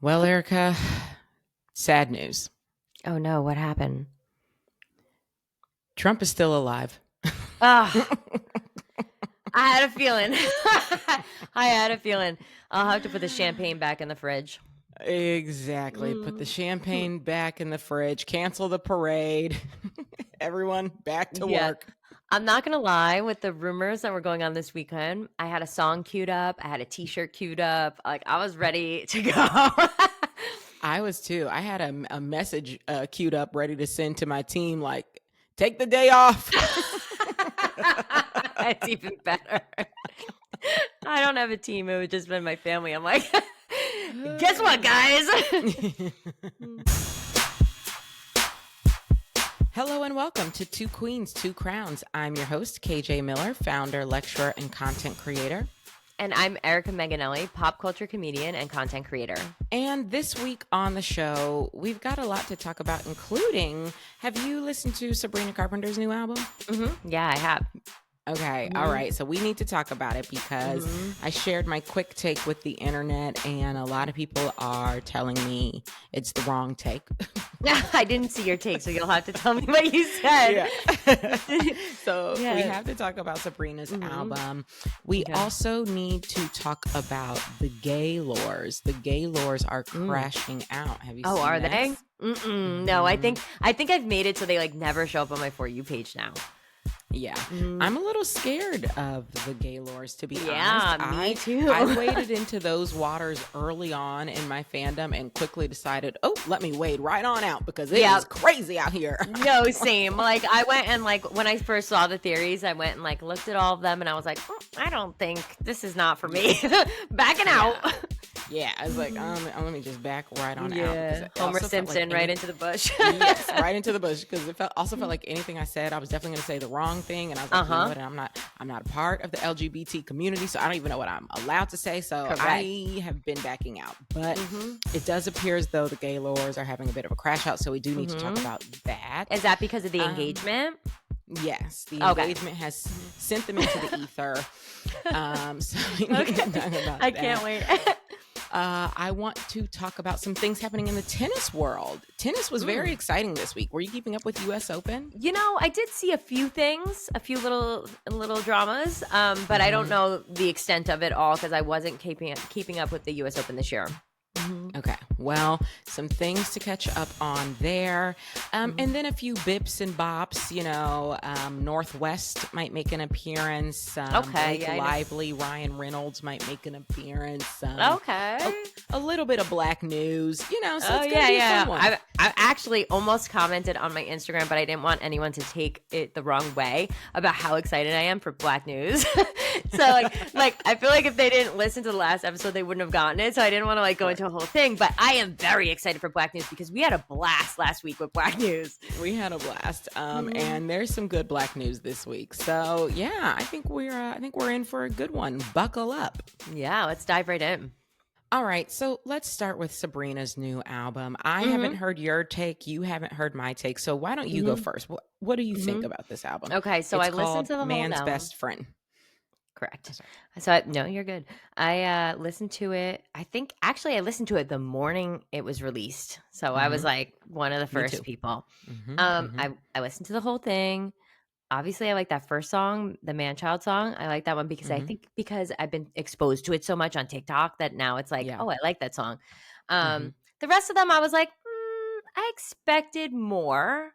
Well, Erica, sad news. Oh no, what happened? Trump is still alive. Ah, I had a feeling. I had a feeling. I'll have to put the champagne back in the fridge. Exactly. Put the champagne back in the fridge, cancel the parade. Everyone back to Yeah. work. I'm not going to lie, with the rumors that were going on this weekend, I had a song queued up. I had a t-shirt queued up. Like, I was ready to go. I was too. I had a message queued up ready to send to my team like, take the day off. It's even better. I don't have a team. It would just been my family. I'm like, guess what, guys? Hello and welcome to Two Queens, Two Crowns. I'm your host, KJ Miller, founder, lecturer, and content creator. And I'm Erica Meganelli, pop culture comedian and content creator. And this week on the show, we've got a lot to talk about, including, have you listened to Sabrina Carpenter's new album? Mm-hmm. Yeah, I have. Okay, all right. So we need to talk about it because I shared my quick take with the internet, and a lot of people are telling me it's the wrong take. I didn't see your take, so you'll have to tell me what you said. Yeah. So we have to talk about Sabrina's album. We also need to talk about the Gaylors. The Gaylors are crashing out. Have you seen are this? they? No, I think I've made it so they like never show up on my For You page now. Yeah, I'm a little scared of the Gaylors, to be honest. Yeah, me too. I waded into those waters early on in my fandom and quickly decided, let me wade right on out because it is crazy out here. No, same. Like I went and like when I first saw the theories, I went and like looked at all of them and I was like, I don't think this is not for me. Backing out. Yeah, I was like, let me just back right on out. Homer Simpson right into the bush. Yes, right into the bush because it felt like anything I said, I was definitely going to say the wrong thing, and I was like, you know what? I'm not a part of the LGBT community, so I don't even know what I'm allowed to say. So I have been backing out, but it does appear as though the Gaylors are having a bit of a crash out. So we do need to talk about that. Is that because of the engagement? Yes, the engagement has sent them into the ether. So we need to talk about that. I can't wait. I want to talk about some things happening in the tennis world. Tennis was very exciting this week. Were you keeping up with U.S. Open? You know, I did see a few things, a few little dramas, but I don't know the extent of it all because I wasn't keeping up with the U.S. Open this year. Okay, well, some things to catch up on there. And then a few bips and bops, Northwest might make an appearance. Blake Lively, Ryan Reynolds might make an appearance. A little bit of black news, so it's going to be a fun one. I actually almost commented on my Instagram, but I didn't want anyone to take it the wrong way about how excited I am for black news. So like I feel like if they didn't listen to the last episode, they wouldn't have gotten it. So I didn't want to like go into a whole thing, but I am very excited for black news because we had a blast last week with black news. We had a blast, and there's some good black news this week. So yeah, I think we're in for a good one. Buckle up. Yeah, let's dive right in. All right, so let's start with Sabrina's new album. I haven't heard your take. You haven't heard my take. So why don't you go first? What do you think about this album? Okay, so I listened to the whole Man's album. Best Friend. Correct. So no, you're good. I listened to it. I think actually I listened to it the morning it was released. So I was like one of the first people. I listened to the whole thing. Obviously, I like that first song, the Man-Child song. I like that one because I think because I've been exposed to it so much on TikTok that now it's like, I like that song. The rest of them, I was like, I expected more.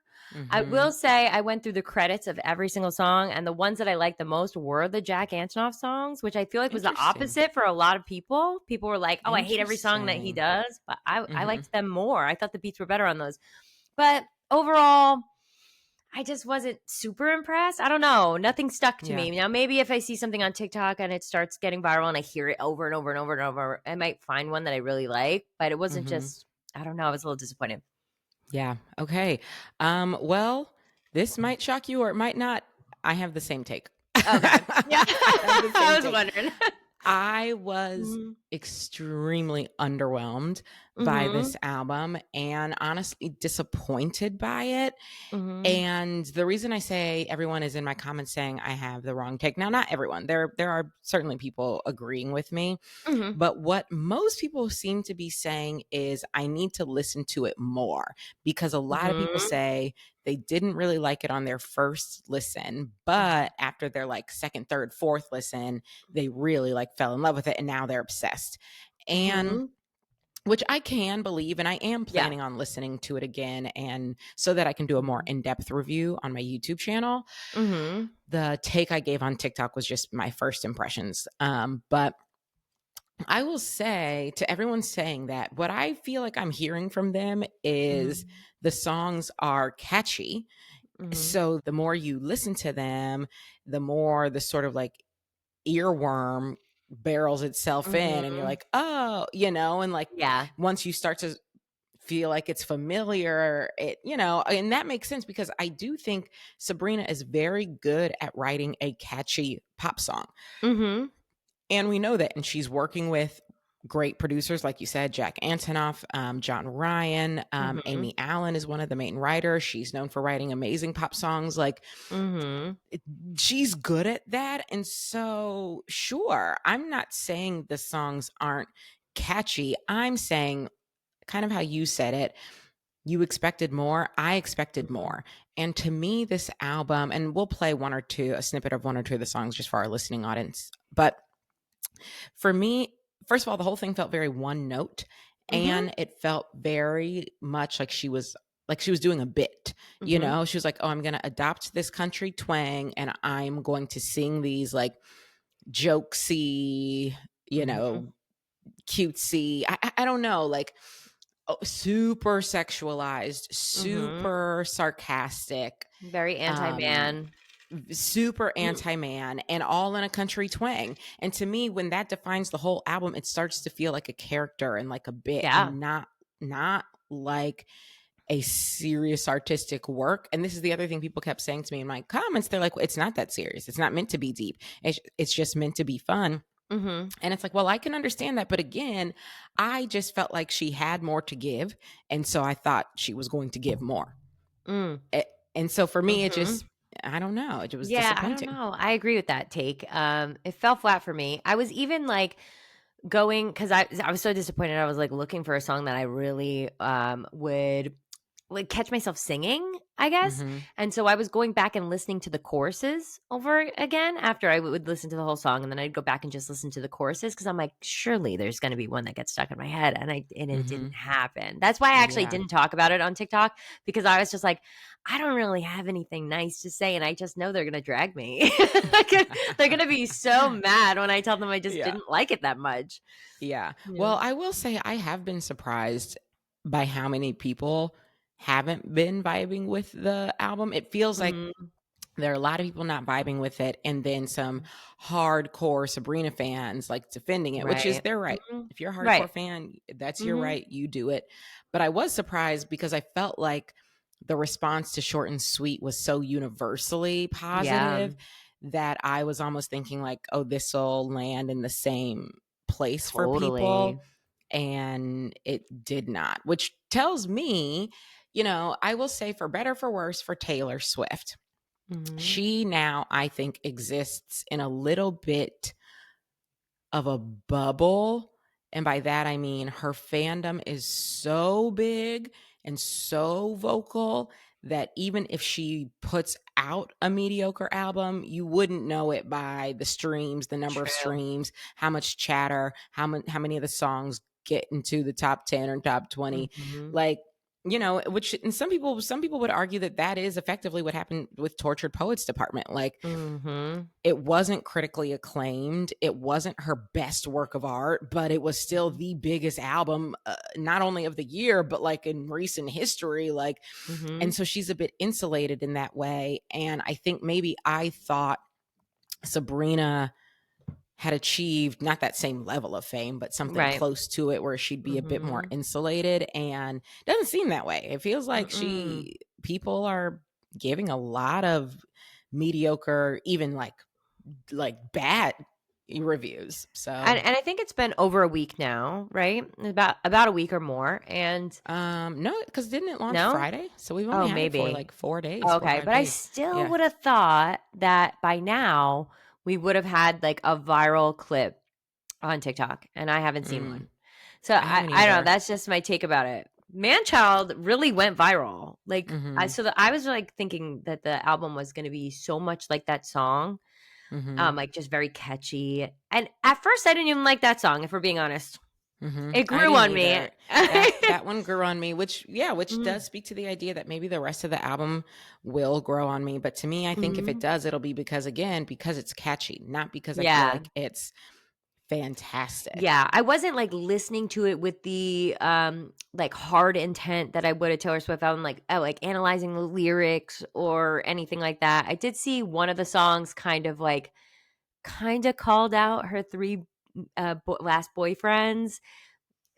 I will say I went through the credits of every single song, and the ones that I liked the most were the Jack Antonoff songs, which I feel like was the opposite for a lot of people. People were like, I hate every song that he does, but I liked them more. I thought the beats were better on those. But overall, I just wasn't super impressed. I don't know. Nothing stuck to me. Now, maybe if I see something on TikTok and it starts getting viral and I hear it over and over and over and over, I might find one that I really like, but it wasn't just, I don't know. I was a little disappointed. Yeah. Okay. Well, this might shock you or it might not. I have the same take. Okay. Yeah. I was wondering. I was extremely underwhelmed by this album and honestly disappointed by it. And the reason I say everyone is in my comments saying I have the wrong take. Now, not everyone. There are certainly people agreeing with me. But what most people seem to be saying is I need to listen to it more, because a lot of people say they didn't really like it on their first listen, but after their like second, third, fourth listen, they really like fell in love with it and now they're obsessed. And which I can believe, and I am planning on listening to it again, and so that I can do a more in-depth review on my YouTube channel. The take I gave on TikTok was just my first impressions. But I will say to everyone saying that, what I feel like I'm hearing from them is the songs are catchy. So the more you listen to them, the more the sort of like earworm barrels itself in, and you're like, oh, and like once you start to feel like it's familiar, and that makes sense, because I do think Sabrina is very good at writing a catchy pop song. And we know that, and she's working with great producers, like you said, Jack Antonoff, John Ryan, Amy Allen is one of the main writers. She's known for writing amazing pop songs. Like, she's good at that. And so, sure, I'm not saying the songs aren't catchy. I'm saying, kind of how you said it, you expected more. I expected more. And to me, this album, and we'll play a snippet of one or two of the songs just for our listening audience, but for me, first of all, the whole thing felt very one note, and it felt very much like she was doing a bit. She was like, oh, I'm going to adopt this country twang and I'm going to sing these like jokesy, cutesy, I don't know, like super sexualized, super sarcastic, very anti-man. Super anti-man, and all in a country twang. And to me, when that defines the whole album, it starts to feel like a character and like a bit, and not like a serious artistic work. And this is the other thing people kept saying to me in my comments. They're like, well, it's not that serious. It's not meant to be deep. It's just meant to be fun. And it's like, well, I can understand that. But again, I just felt like she had more to give. And so I thought she was going to give more. And so for me, it just, I don't know. It was disappointing. I don't know. I agree with that take. It fell flat for me. I was even like going, because I was so disappointed. I was like looking for a song that I really would like catch myself singing, I guess. And so I was going back and listening to the choruses over again after I would listen to the whole song, and then I'd go back and just listen to the choruses, because I'm like, surely there's going to be one that gets stuck in my head, and it didn't happen. That's why I actually didn't talk about it on TikTok, because I was just like, I don't really have anything nice to say, and I just know they're going to drag me. They're going to be so mad when I tell them I just didn't like it that much. Well, I will say I have been surprised by how many people haven't been vibing with the album. It feels like there are a lot of people not vibing with it, and then some hardcore Sabrina fans like defending it, which is their right. If you're a hardcore fan, that's your right. You do it. But I was surprised because I felt like the response to Short and Sweet was so universally positive that I was almost thinking like, oh, this will land in the same place for people. And it did not, which tells me, I will say, for better, for worse, for Taylor Swift, she now, I think, exists in a little bit of a bubble. And by that, I mean her fandom is so big and so vocal that even if she puts out a mediocre album, you wouldn't know it by the streams, the number of streams, how much chatter, how many of the songs get into the top 10 or top 20. Like, which, and some people would argue that is effectively what happened with Tortured Poets Department. Like, it wasn't critically acclaimed. It wasn't her best work of art, but it was still the biggest album, not only of the year, but like in recent history. Like, and so she's a bit insulated in that way. And I think maybe I thought Sabrina had achieved not that same level of fame, but something close to it, where she'd be a bit more insulated, and it doesn't seem that way. It feels like people are giving a lot of mediocre, even like bad reviews. So and I think it's been over a week now, right? About a week or more. And no, because didn't it launch no? Friday? So we've only had it for like 4 days. 4 or Okay, 5 but I days. still would have thought that by now we would have had like a viral clip on TikTok, and I haven't seen one. So I don't know. That's just my take about it. Manchild really went viral. Like I was like thinking that the album was going to be so much like that song, like just very catchy. And at first, I didn't even like that song, if we're being honest. It grew on me. That one grew on me, which does speak to the idea that maybe the rest of the album will grow on me. But to me, I think if it does, it'll be because it's catchy, not because I feel like it's fantastic. Yeah, I wasn't like listening to it with the like hard intent that I would a Taylor Swift album, like analyzing the lyrics or anything like that. I did see one of the songs kind of called out her 3 last boyfriends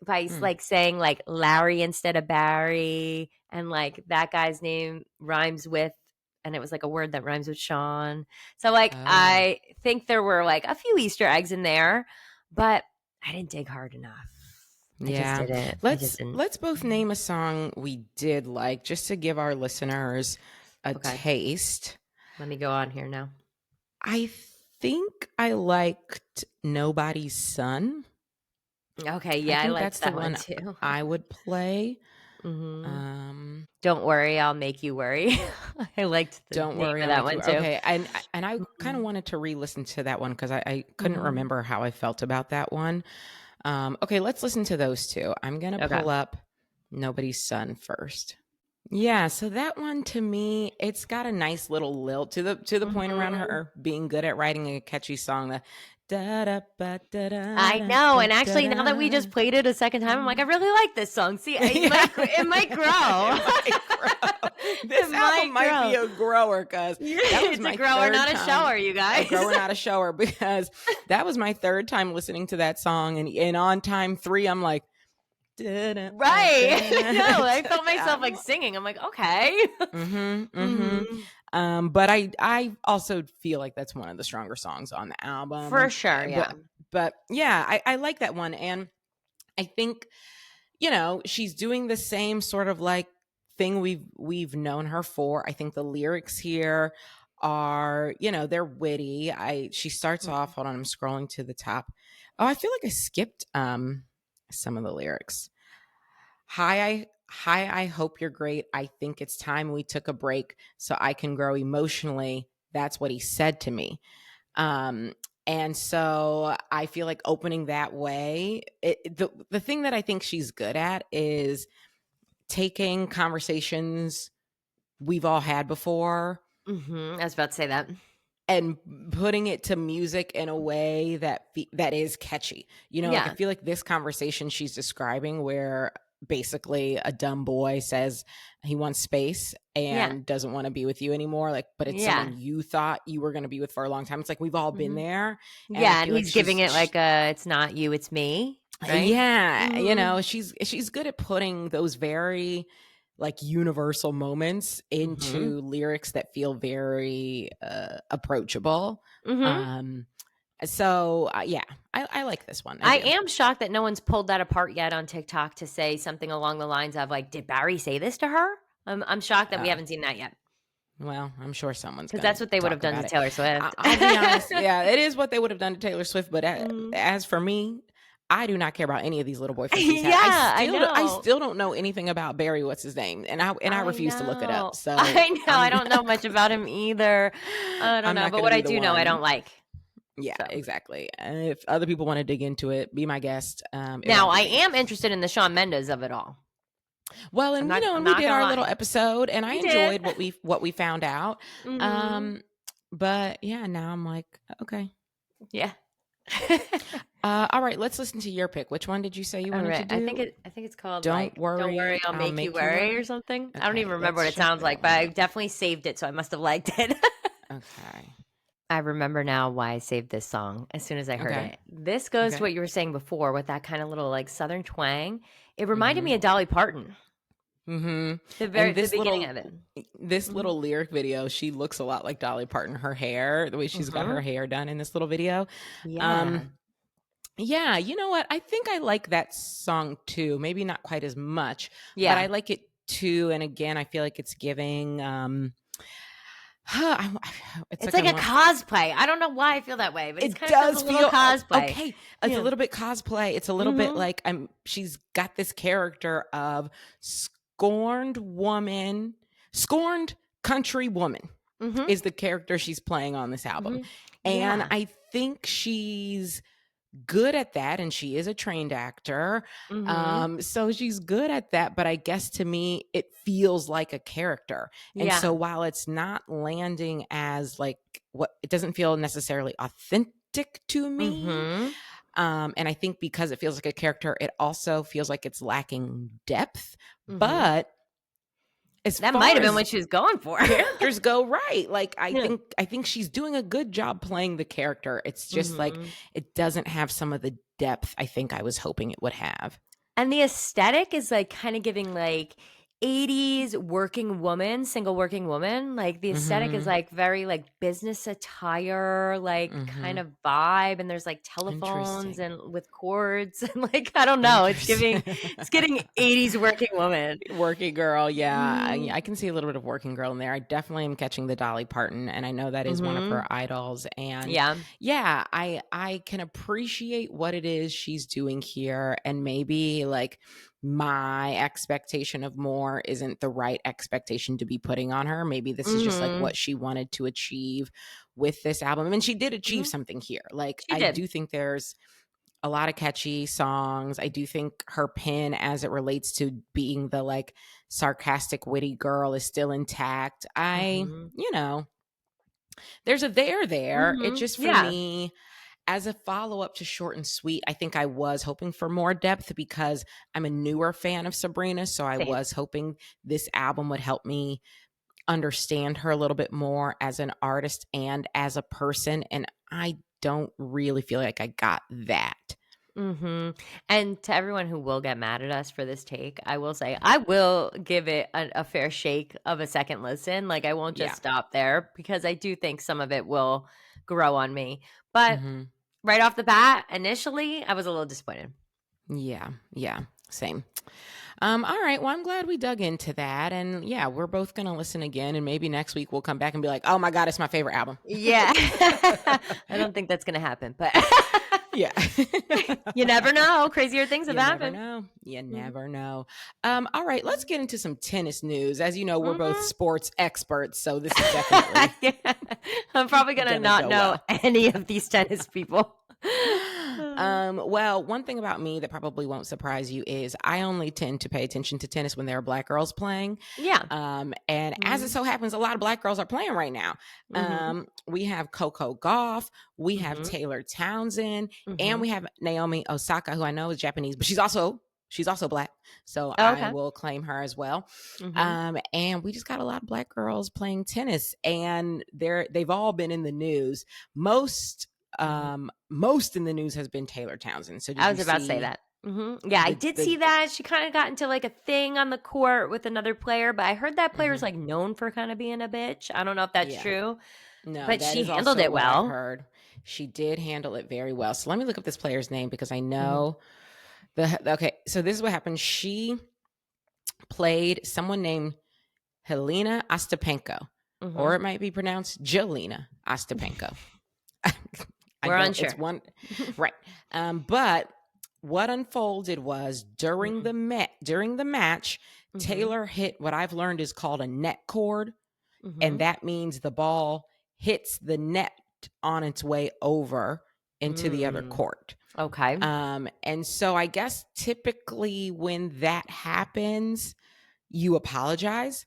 by like saying like Larry instead of Barry, and like that guy's name rhymes with, and it was like a word that rhymes with Sean. So like I think there were like a few Easter eggs in there, but I didn't dig hard enough. I just didn't. Let's both name a song we did like, just to give our listeners a taste. Let me go on here now. I think I liked Nobody's Son. Okay, yeah, I liked that one too. I would play. Don't Worry, I'll Make You Worry. I liked Don't Worry that one too. Okay, and I kind of wanted to re-listen to that one because I couldn't remember how I felt about that one. Okay, let's listen to those two. I'm gonna pull up Nobody's Son first. Yeah, so that one to me, it's got a nice little lilt to the point around her being good at writing a catchy song. I know, and actually, now that we just played it a second time, I'm like, I really like this song. See, it might grow. This album might be a grower, because it's a grower, not a shower, you guys. A grower, not a shower, because that was my 3rd time listening to that song, and on time 3, I'm like, right. No, I felt myself like singing. I'm like, okay. But I also feel like that's one of the stronger songs on the album. For sure, yeah. But yeah, I like that one. And I think, she's doing the same sort of like thing we've known her for. I think the lyrics here are, they're witty. She starts off, hold on, I'm scrolling to the top. Oh, I feel like I skipped some of the lyrics. Hi, I hope you're great. I think it's time we took a break so I can grow emotionally. That's what he said to me. And so I feel like opening that way, the thing that I think she's good at is taking conversations we've all had before. I was about to say that. And putting it to music in a way that is catchy. I feel like this conversation she's describing, where basically a dumb boy says he wants space and doesn't want to be with you anymore, like, but it's someone you thought you were going to be with for a long time. It's like we've all been there. And he's giving it like it's not you, it's me. Right? Yeah. She's good at putting those very like universal moments into lyrics that feel very approachable. So I like this one. I am shocked that no one's pulled that apart yet on TikTok to say something along the lines of like, did Barry say this to her? I'm shocked that we haven't seen that yet. Well, I'm sure someone's, because that's what they would have done to Taylor Swift. I'll be honest. Yeah, it is what they would have done to Taylor Swift. But as for me, I do not care about any of these little boyfriends. I still don't know anything about Barry. What's his name? And I refuse to look it up. So I know I don't know much about him either. I don't know, but what I do know, I don't like. Yeah, exactly. If other people want to dig into it, be my guest. Now, I am interested in the Shawn Mendes of it all. Well, and we did our little episode, and I enjoyed what we found out. But yeah, now I'm like, okay, yeah. All right, let's listen to your pick. Which one did you say you wanted to do? I think it's called Don't Worry, I'll Make You Worry or something. Okay, I don't even remember what it sounds like, but I definitely saved it, so I must have liked it. Okay. I remember now why I saved this song as soon as I heard it. This goes to what you were saying before with that kind of little like Southern twang. It reminded me of Dolly Parton. Mm-hmm. The beginning of it. This little lyric video, she looks a lot like Dolly Parton. Her hair, the way she's got her hair done in this little video. Yeah. Yeah, you know what? I think I like that song too. Maybe not quite as much, Yeah. but I like it too. And again, I feel like it's giving it's like a cosplay. I don't know why I feel that way, but it does feel cosplay. Okay, it's a little bit cosplay. It's a little bit like she's got this character of scorned country woman is the character she's playing on this album. And I think she's good at that, and she is a trained actor. So she's good at that, but I guess to me it feels like a character. And so while it's not landing as like what, it doesn't feel necessarily authentic to me. And I think because it feels like a character, it also feels like it's lacking depth. But that might have been what she was going for. Characters go, right. Like I think she's doing a good job playing the character. It's just like it doesn't have some of the depth I think I was hoping it would have. And the aesthetic is like kind of giving like 80s single working woman. Like the aesthetic is like very like business attire, like kind of vibe. And there's like telephones and with cords and like, I don't know. It's getting 80s working woman. Working girl. Yeah. I can see a little bit of working girl in there. I definitely am catching the Dolly Parton, and I know that is one of her idols. And I can appreciate what it is she's doing here. And maybe like my expectation of more isn't the right expectation to be putting on her. Maybe this is just like what she wanted to achieve with this album. And she did achieve something here. Like I do think there's a lot of catchy songs. I do think her pin as it relates to being the like sarcastic, witty girl is still intact. You know, there's a there. It just for me, as a follow-up to Short and Sweet, I think I was hoping for more depth because I'm a newer fan of Sabrina. So I was hoping this album would help me understand her a little bit more as an artist and as a person. And I don't really feel like I got that. And to everyone who will get mad at us for this take, I will say I will give it a fair shake of a second listen. Like I won't just stop there because I do think some of it will grow on me. But right off the bat, initially, I was a little disappointed. Yeah, same. All right, well, I'm glad we dug into that. And yeah, we're both going to listen again. And maybe next week we'll come back and be like, oh my God, it's my favorite album. Yeah. I don't think that's going to happen, but yeah. You never know. Crazier things have happened. You never know. All right, let's get into some tennis news. As you know, we're both sports experts, so this is definitely I'm probably gonna not know any of these tennis people. Well, one thing about me that probably won't surprise you is I only tend to pay attention to tennis when there are Black girls playing. Yeah. And as it so happens, a lot of Black girls are playing right now. We have Coco Gauff, we have Taylor Townsend, and we have Naomi Osaka, who I know is Japanese, but she's also Black. So I will claim her as well. And we just got a lot of Black girls playing tennis, and they've all been in the news. Most in the news has been Taylor Townsend. So I was about to say that. Yeah, I did see that. She kind of got into like a thing on the court with another player, but I heard that player is like known for kind of being a bitch. I don't know if that's true. No, but she handled it well. I heard. She did handle it very well. So let me look up this player's name because I know okay. So this is what happened. She played someone named Helena Ostapenko, or it might be pronounced Jelena Ostapenko. We're unsure. It's one, right. But what unfolded was during the match, Taylor hit what I've learned is called a net cord. And that means the ball hits the net on its way over into the other court. Okay. And so I guess typically when that happens, you apologize.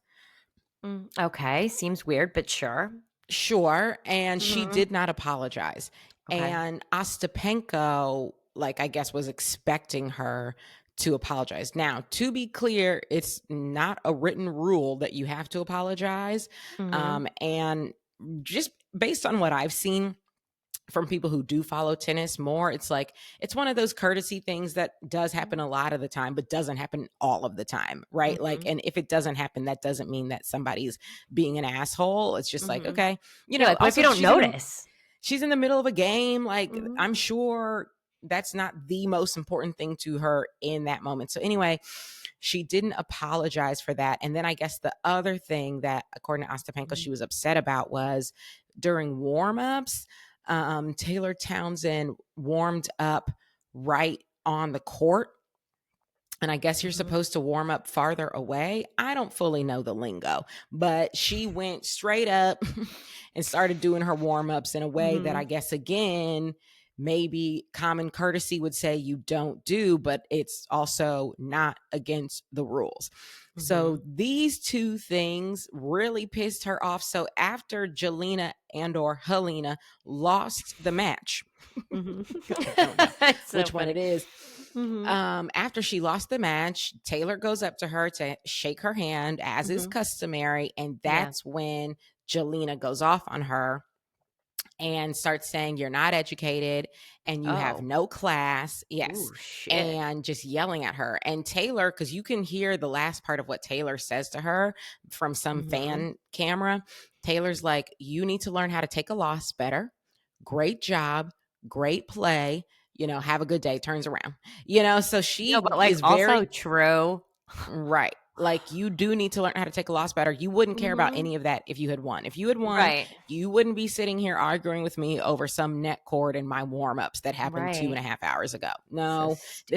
Okay. Seems weird, but sure. Sure. And she did not apologize. Okay. And Ostapenko, like, I guess, was expecting her to apologize. Now, to be clear, it's not a written rule that you have to apologize. And just based on what I've seen, from people who do follow tennis more, it's like, it's one of those courtesy things that does happen a lot of the time, but doesn't happen all of the time, right? Mm-hmm. Like, and if it doesn't happen, that doesn't mean that somebody's being an asshole. It's just like, okay, you know, like, what if you don't notice? She's in the middle of a game. Like, I'm sure that's not the most important thing to her in that moment. So anyway, she didn't apologize for that. And then I guess the other thing that, according to Ostapenko, she was upset about was during warm-ups, Taylor Townsend warmed up right on the court. And I guess you're supposed to warm up farther away. I don't fully know the lingo, but she went straight up and started doing her warm-ups in a way that I guess, again, maybe common courtesy would say you don't do, but it's also not against the rules. So these two things really pissed her off. So after Jelena and/or Helena lost the match, I don't know which one it is. After she lost the match, Taylor goes up to her to shake her hand, as is customary, and that's when Jelena goes off on her and starts saying, you're not educated and you have no class. Yes. Ooh, and just yelling at her. And Taylor, because you can hear the last part of what Taylor says to her from some fan camera. Taylor's like, you need to learn how to take a loss better. Great job. Great play. You know, have a good day. Turns around. You know, so she but like is also true. Right. Like, you do need to learn how to take a loss better. You wouldn't care about any of that if you had won. If you had won, you wouldn't be sitting here arguing with me over some net cord in my warm-ups that happened 2.5 hours ago. No, so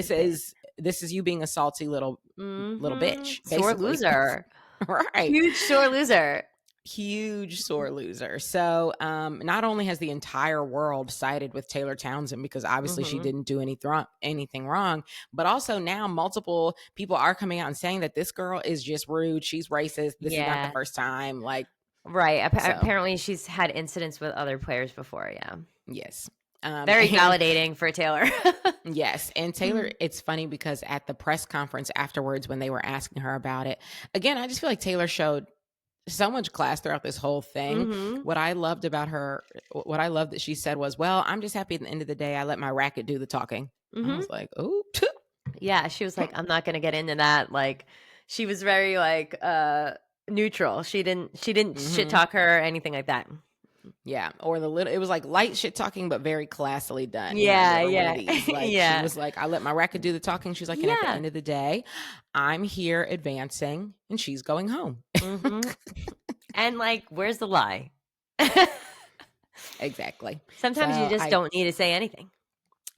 this is you being a salty little bitch. Basically. Sore loser. Right. Huge sore loser. Huge sore loser. So not only has the entire world sided with Taylor Townsend because obviously she didn't do anything wrong, but also now multiple people are coming out and saying that this girl is just rude. She's racist. This is not the first time. Like, right. Apparently she's had incidents with other players before. Yeah. Yes. Very validating for Taylor. Yes. And Taylor, it's funny because at the press conference afterwards when they were asking her about it, again, I just feel like Taylor showed so much class throughout this whole thing. What I loved about her, what I loved that she said was, well, I'm just happy at the end of the day, I let my racket do the talking. I was like, oh. Yeah. She was like, I'm not going to get into that. Like, she was very like neutral. She didn't shit talk her or anything like that. Yeah. Or it was like light shit talking, but very classily done. Yeah. Like, she was like, I let my racket do the talking. She's like, and at the end of the day, I'm here advancing and she's going home. And like, where's the lie? Exactly. Sometimes you just don't need to say anything.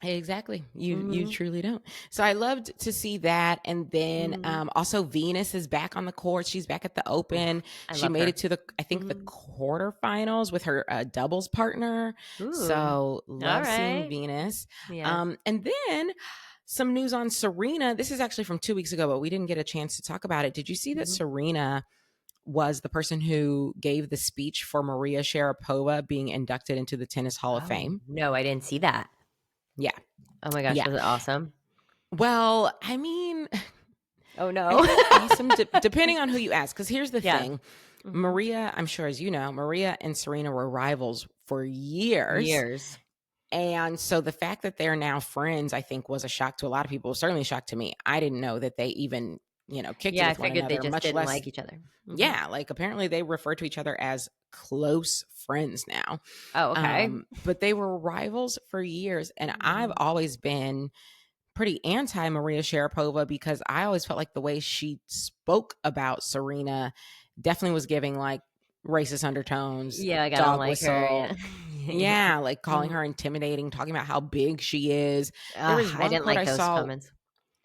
Exactly. You truly don't. So I loved to see that. And then also Venus is back on the court. She's back at the Open. She made it to the quarterfinals with her doubles partner. Ooh. So love seeing Venus. Yeah. And then some news on Serena. This is actually from 2 weeks ago, but we didn't get a chance to talk about it. Did you see that Serena was the person who gave the speech for Maria Sharapova being inducted into the Tennis Hall of Fame? No, I didn't see that. Yeah. Oh my gosh, was it awesome? Well, I mean, oh no. Awesome, depending on who you ask. Because here's the thing. Maria, I'm sure as you know, Maria and Serena were rivals for years. And so the fact that they're now friends, I think, was a shock to a lot of people. Certainly a shock to me. I didn't know that they even, kicked it with one another. Yeah, I figured they just didn't like each other. Yeah, like apparently they refer to each other as close friends now. Oh, okay. But they were rivals for years. And I've always been pretty anti Maria Sharapova because I always felt like the way she spoke about Serena definitely was giving like racist undertones. Yeah, I don't like her. Yeah, like calling her intimidating, talking about how big she is. I didn't like those comments.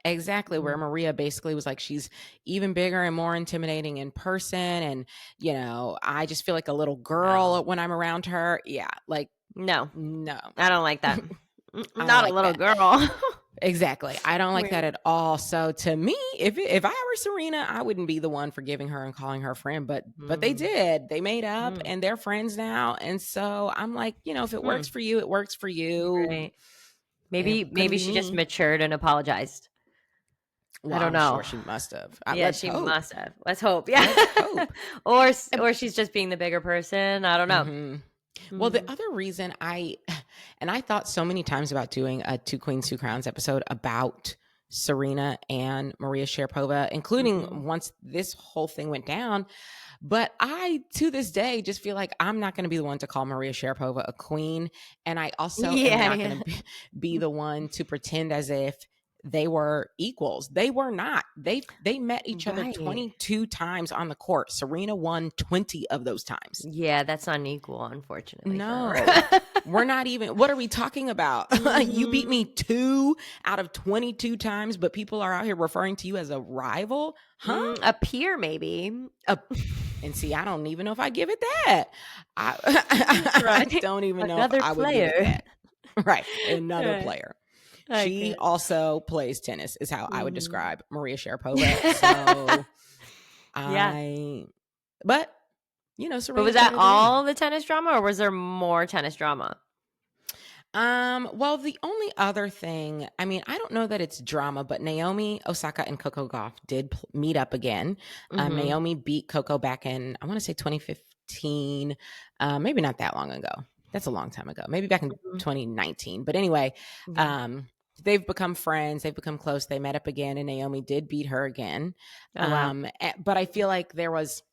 Exactly, where Maria basically was like, she's even bigger and more intimidating in person. And, I just feel like a little girl when I'm around her. Yeah, like, no, I don't like that. Not a little girl. Exactly. I don't like that at all. So to me, if I were Serena, I wouldn't be the one forgiving her and calling her friend, but they did. They made up and they're friends now. And so I'm like, if it works for you, it works for you. Right. Maybe she just matured and apologized. Well, I don't know. Sure she must have. She must have. Let's hope. Yeah. Let's hope. or she's just being the bigger person. I don't know. Well, the other reason I thought so many times about doing a Two Queens, Two Crowns episode about Serena and Maria Sharapova, including once this whole thing went down. But I, to this day, just feel like I'm not going to be the one to call Maria Sharapova a queen. And I also am not going to be the one to pretend as if they were equals. They were not. They met each other 22 times on the court. Serena won 20 of those times. Yeah, that's unequal, unfortunately. No, we're not even. What are we talking about? You beat me 2 out of 22 times, but people are out here referring to you as a rival? Huh? A peer, maybe. And see, I don't even know if I give it that. I don't even know if I would give it that. Right. Another player. She also plays tennis, is how I would describe Maria Sharapova. So but you know, Serena. But was that all the tennis drama, or was there more tennis drama? Well, the only other thing, I mean, I don't know that it's drama, but Naomi Osaka and Coco Gauff did meet up again. Naomi beat Coco back in, I want to say 2015, maybe not that long ago. That's a long time ago. Maybe back in 2019. But anyway, they've become friends. They've become close. They met up again, and Naomi did beat her again. But I feel like there was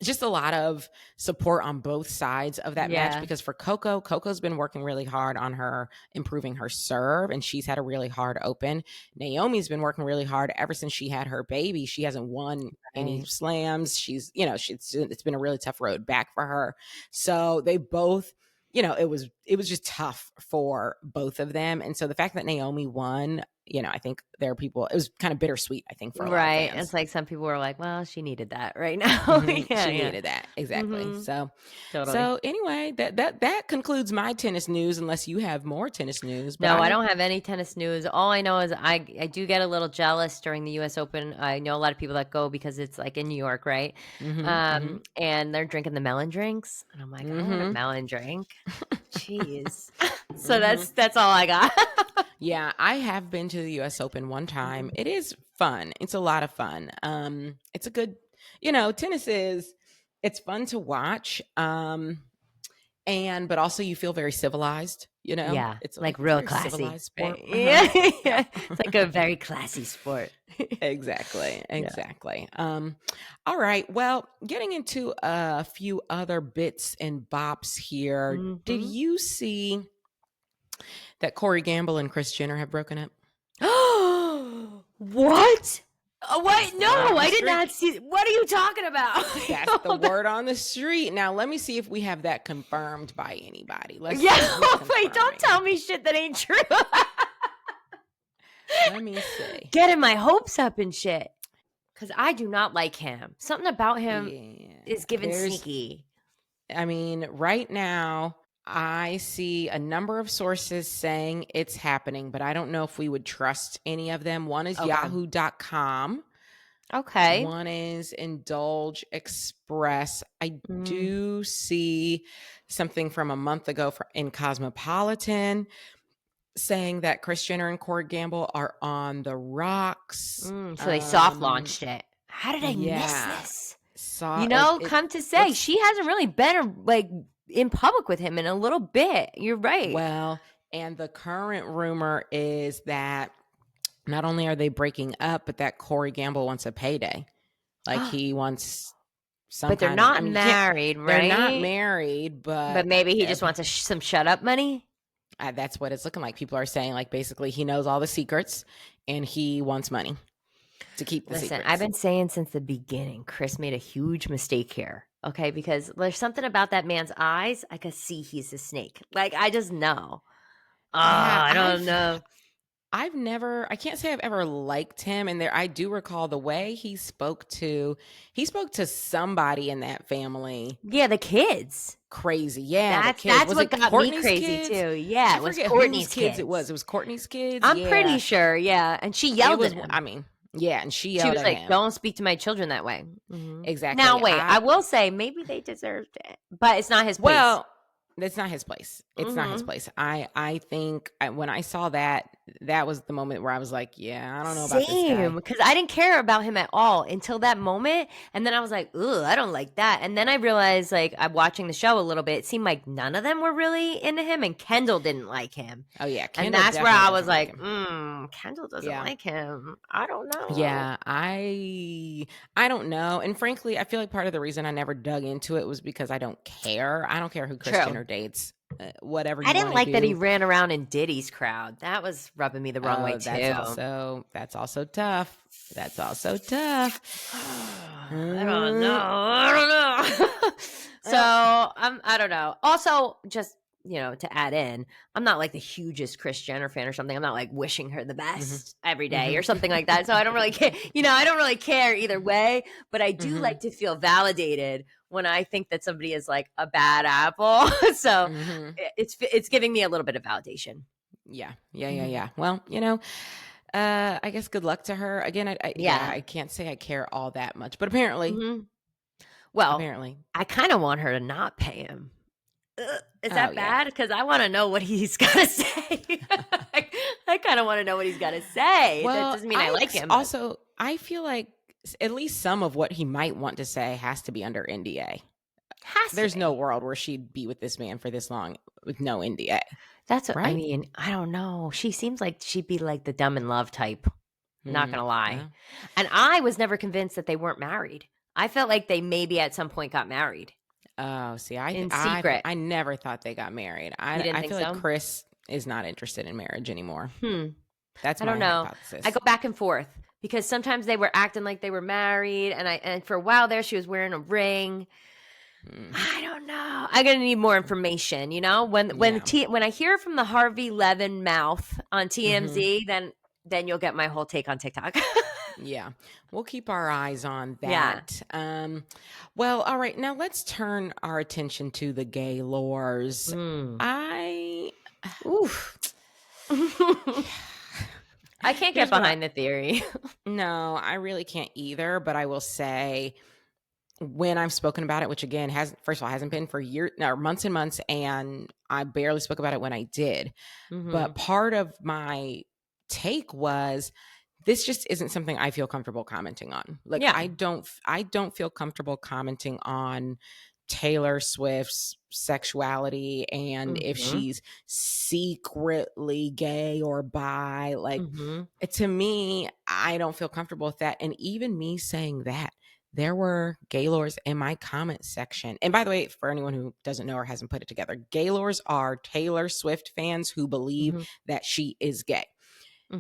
just a lot of support on both sides of that match, because for Coco's been working really hard on her improving her serve, and she's had a really hard open. Naomi's been working really hard ever since she had her baby. She hasn't won any slams. She's, you know, it's been a really tough road back for her. So they both, you know, it was just tough for both of them. And so the fact that Naomi won, you know, I think there are people, it was kind of bittersweet, I think, for a lot of fans. It's like some people were like, well, she needed that right now. She needed that. Exactly. So anyway, that concludes my tennis news, unless you have more tennis news. But no, I don't have any tennis news. All I know is I do get a little jealous during the US Open. I know a lot of people that go because it's like in New York, right? And they're drinking the melon drinks. And I'm like, I want a melon drink. Jeez. So that's all I got. Yeah, I have been to the U.S. Open one time. It is fun. It's a lot of fun. It's a good, you know, tennis it's fun to watch. But also you feel very civilized, you know? Yeah, it's like real classy. Civilized sport. Yeah. It's like a very classy sport. Exactly. All right. Well, getting into a few other bits and bops here. Did you see that Corey Gamble and Kris Jenner have broken up? What? Oh, what? No, I did not see. What are you talking about? That's the word on the street. Now, let me see if we have that confirmed by anybody. Wait, don't tell me shit that ain't true. Let me see. Getting my hopes up and shit. Because I do not like him. Something about him is giving sneaky. I mean, right now, I see a number of sources saying it's happening, but I don't know if we would trust any of them. One is yahoo.com. Okay. One is Indulge Express. I do see something from a month ago in Cosmopolitan saying that Kris Jenner and Corey Gamble are on the rocks. So they soft launched it. How did I miss this? Come to say, she hasn't really been like in public with him in a little bit. You're right. Well, and the current rumor is that not only are they breaking up, but that Corey Gamble wants a payday. Like he wants some. But they're not married, right? They're not married, but maybe he just wants some shut up money. That's what it's looking like. People are saying, like, basically he knows all the secrets and he wants money to keep the secrets. I've been saying since the beginning, Kris made a huge mistake here. Okay, because there's something about that man's eyes. I could see he's a snake. Like, I just know. I don't know. I can't say I've ever liked him. And I do recall the way he spoke to somebody in that family. Yeah, the kids. Crazy. Yeah. That's what got me crazy too. Yeah, it was Courtney's kids. It was Courtney's kids. I'm pretty sure. Yeah. And she yelled at him. I mean, yeah, and she yelled at him. She was like, don't speak to my children that way. Exactly. Now, wait, I will say maybe they deserved it, but it's not his place. Well, it's not his place. It's not his place. I think when I saw that, that was the moment where I was like, yeah, I don't know about this guy. Because I didn't care about him at all until that moment. And then I was like, ugh, I don't like that. And then I realized, like, I'm watching the show a little bit. It seemed like none of them were really into him, and Kendall didn't like him. Oh, yeah. Kendall, and that's where I was like, Kendall doesn't like him. I don't know. Yeah, I don't know. And frankly, I feel like part of the reason I never dug into it was because I don't care. I don't care who Kris Jenner dates. Whatever you I didn't like do. that he ran around in Diddy's crowd. That was rubbing me the wrong way too. That's also tough. That's also tough. I don't know. So I don't know. Also, just to add in, I'm not like the hugest Kris Jenner fan or something. I'm not like wishing her the best every day or something like that. So I don't really care. I don't really care either way. But I do like to feel validated when I think that somebody is like a bad apple. So it's giving me a little bit of validation. Yeah. Well, I guess good luck to her. Again, I can't say I care all that much, but apparently. Well, apparently, I kind of want her to not pay him. Is that bad? Because I want to know what he's got to say. I kind of want to know what he's got to say. Well, that doesn't mean I like him. Also, I feel like at least some of what he might want to say has to be under NDA. There's no world where she'd be with this man for this long with no NDA. That's what I mean. I don't know. She seems like she'd be like the dumb in love type. Not going to lie. Yeah. And I was never convinced that they weren't married. I felt like they maybe at some point got married. Oh, see, in secret. I never thought they got married. I feel like Kris is not interested in marriage anymore. That's my hypothesis. I go back and forth because sometimes they were acting like they were married, and for a while there, she was wearing a ring. I don't know. I'm gonna need more information. When I hear from the Harvey Levin mouth on TMZ, then you'll get my whole take on TikTok. Yeah, we'll keep our eyes on that. Yeah. Well, all right. Now let's turn our attention to the Gaylors. I can't get behind the theory. No, I really can't either. But I will say, when I've spoken about it, which again hasn't been for months and months, and I barely spoke about it when I did. But part of my take was, this just isn't something I feel comfortable commenting on. Like, I don't feel comfortable commenting on Taylor Swift's sexuality and if she's secretly gay or bi. Like, to me, I don't feel comfortable with that. And even me saying that, there were Gaylors in my comment section. And by the way, for anyone who doesn't know or hasn't put it together, Gaylors are Taylor Swift fans who believe that she is gay.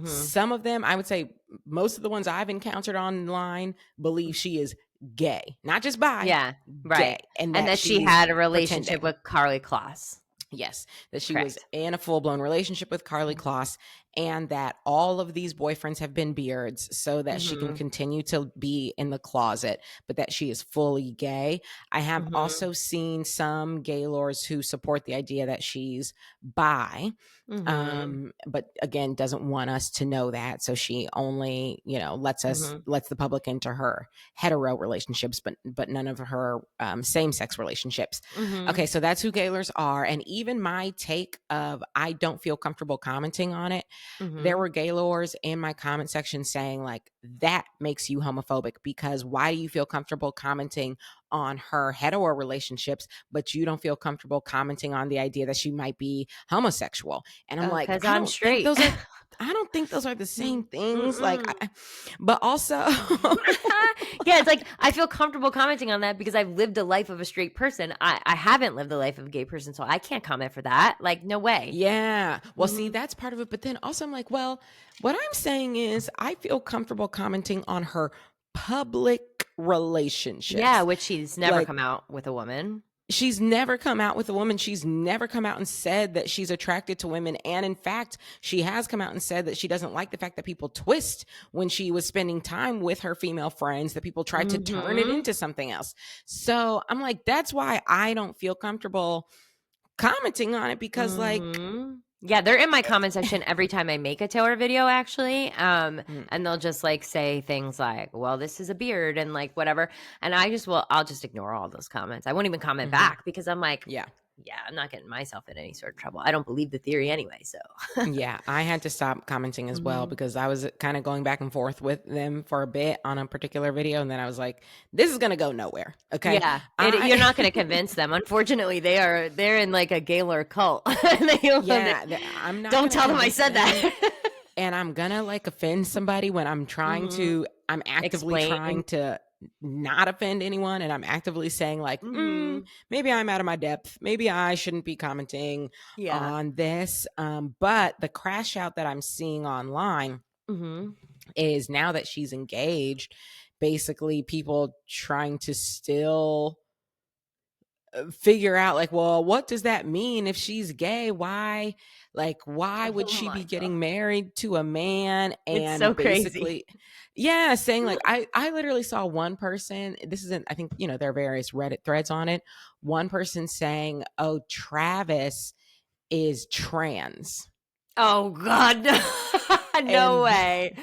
Some of them, I would say most of the ones I've encountered online believe she is gay, not just bi. Yeah, right. Gay, and that she had a relationship with Karlie Kloss. Yes, that she was in a full-blown relationship with Karlie Kloss, and that all of these boyfriends have been beards so that she can continue to be in the closet, but that she is fully gay. I have also seen some Gaylors who support the idea that she's bi, but again, doesn't want us to know that. So she only, lets the public into her hetero relationships, but none of her same-sex relationships. Okay, so that's who Gaylors are. And even my take of, I don't feel comfortable commenting on it. There were Gaylors in my comment section saying, like, that makes you homophobic, because why do you feel comfortable commenting on her hetero relationships, but you don't feel comfortable commenting on the idea that she might be homosexual? And I'm like, because I'm straight. I don't think those are the same things. But also, yeah, it's like, I feel comfortable commenting on that because I've lived a life of a straight person. I haven't lived the life of a gay person, so I can't comment for that. Like, no way. Yeah. Well, see, that's part of it. But then also I'm like, well, what I'm saying is I feel comfortable commenting on her public relationships. Yeah, which she's never come out with a woman. She's never come out with a woman. She's never come out and said that she's attracted to women. And in fact, she has come out and said that she doesn't like the fact that people twist when she was spending time with her female friends, that people tried to turn it into something else. So I'm like, that's why I don't feel comfortable commenting on it, because yeah, they're in my comment section every time I make a Taylor video, actually. And they'll just like say things like, well, this is a beard and like whatever. And I'll just ignore all those comments. I won't even comment back, because I'm like, yeah, I'm not getting myself in any sort of trouble. I don't believe the theory anyway, so. Yeah, I had to stop commenting as well because I was kind of going back and forth with them for a bit on a particular video, and then I was like, "This is gonna go nowhere." Okay, Yeah, you're not going to convince them. Unfortunately, they're in like a Gaylor cult. I'm not. Don't tell them I said that. And I'm gonna like offend somebody when I'm trying to. I'm actively trying to not offend anyone, and I'm actively saying like, maybe I'm out of my depth. Maybe I shouldn't be commenting on this. But the crash out that I'm seeing online is now that she's engaged, basically people trying to still figure out like, well, what does that mean if she's gay? Why would she be getting married to a man? And it's so basically crazy. Saying like, I literally saw one person, this isn't, I think, there are various Reddit threads on it, one person saying, oh, Travis is trans. Oh God, no way.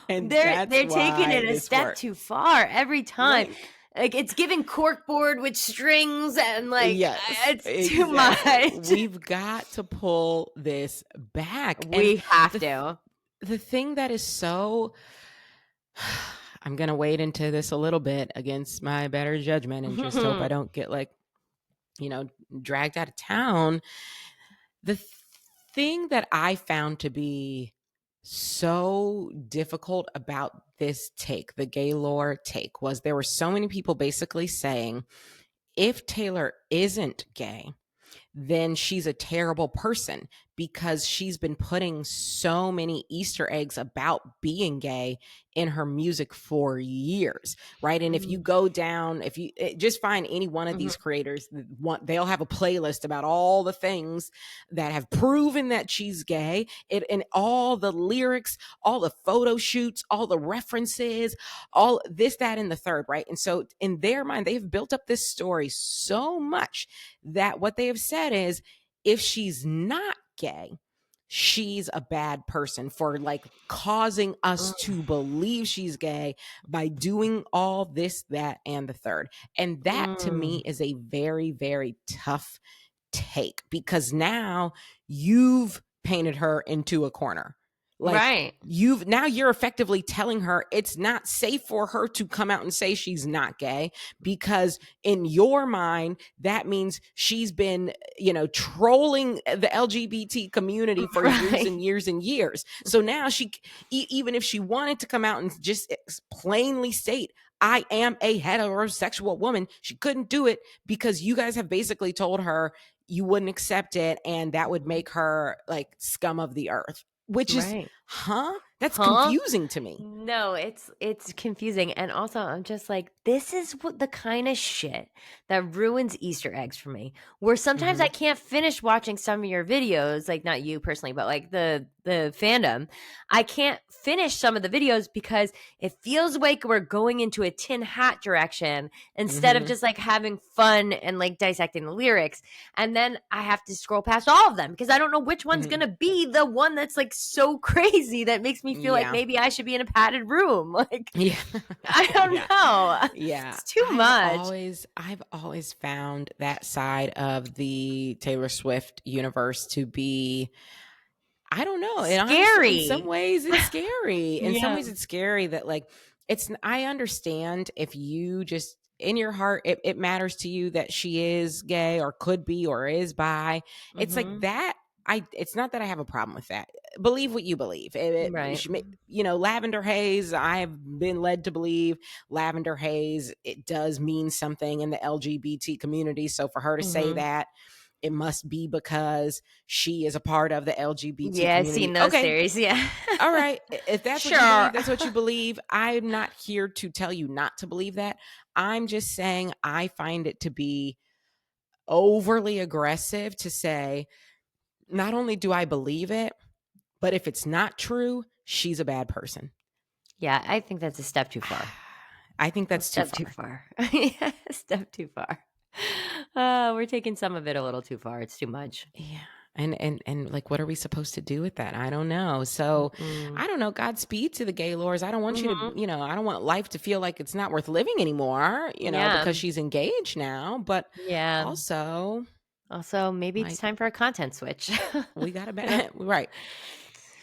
And they're taking it a step too far every time. Like it's giving corkboard with strings and like it's too much. We've got to pull this back. We have to. The thing that is so I'm gonna wade into this a little bit against my better judgment and just hope I don't get like, dragged out of town. The thing that I found to be so difficult about this take, the Gaylor take, was there were so many people basically saying, if Taylor isn't gay, then she's a terrible person because she's been putting so many Easter eggs about being gay in her music for years, right? And if you go down, if you just find any one of these creators, they'll have a playlist about all the things that have proven that she's gay, and all the lyrics, all the photo shoots, all the references, all this, that, and the third, right? And so in their mind, they've built up this story so much that what they have said is, if she's not gay, she's a bad person for like causing us to believe she's gay by doing all this, that, and the third. And that to me is a very, very tough take, because now you've painted her into a corner. Like you're effectively telling her it's not safe for her to come out and say she's not gay, because in your mind, that means she's been, trolling the LGBT community for years and years and years. So now she, even if she wanted to come out and just plainly state, I am a heterosexual woman, she couldn't do it because you guys have basically told her you wouldn't accept it, and that would make her like scum of the earth. Which is, that's confusing to me. No, it's confusing. And also I'm just like, this is what the kind of shit that ruins Easter eggs for me, where sometimes I can't finish watching some of your videos, like not you personally, but like the fandom. I can't finish some of the videos because it feels like we're going into a tin hat direction instead of just like having fun and like dissecting the lyrics. And then I have to scroll past all of them because I don't know which one's going to be the one that's like so crazy that makes me feel like maybe I should be in a padded room. Like, I don't know. Yeah. It's too much. I've always found that side of the Taylor Swift universe to be, I don't know. Scary. In some ways it's scary. In some ways it's scary that like, I understand if you just in your heart, it matters to you that she is gay or could be or is bi. It's like that. It's not that I have a problem with that. Believe what you believe. Lavender haze, I have been led to believe lavender haze, it does mean something in the LGBT community. So for her to say that, it must be because she is a part of the LGBT community. I've seen those series. Yeah. All right. If that's what you believe, that's what you believe. I'm not here to tell you not to believe that. I'm just saying I find it to be overly aggressive to say, not only do I believe it, but if it's not true, she's a bad person. Yeah, I think that's a step too far. I think that's too far. Yeah, a step too far. We're taking some of it a little too far. It's too much. Yeah. And like, what are we supposed to do with that? I don't know. So I don't know. Godspeed to the Gaylors. I don't want you to, I don't want life to feel like it's not worth living anymore, because she's engaged now. But also, Also, maybe it's time for a content switch. We got to right.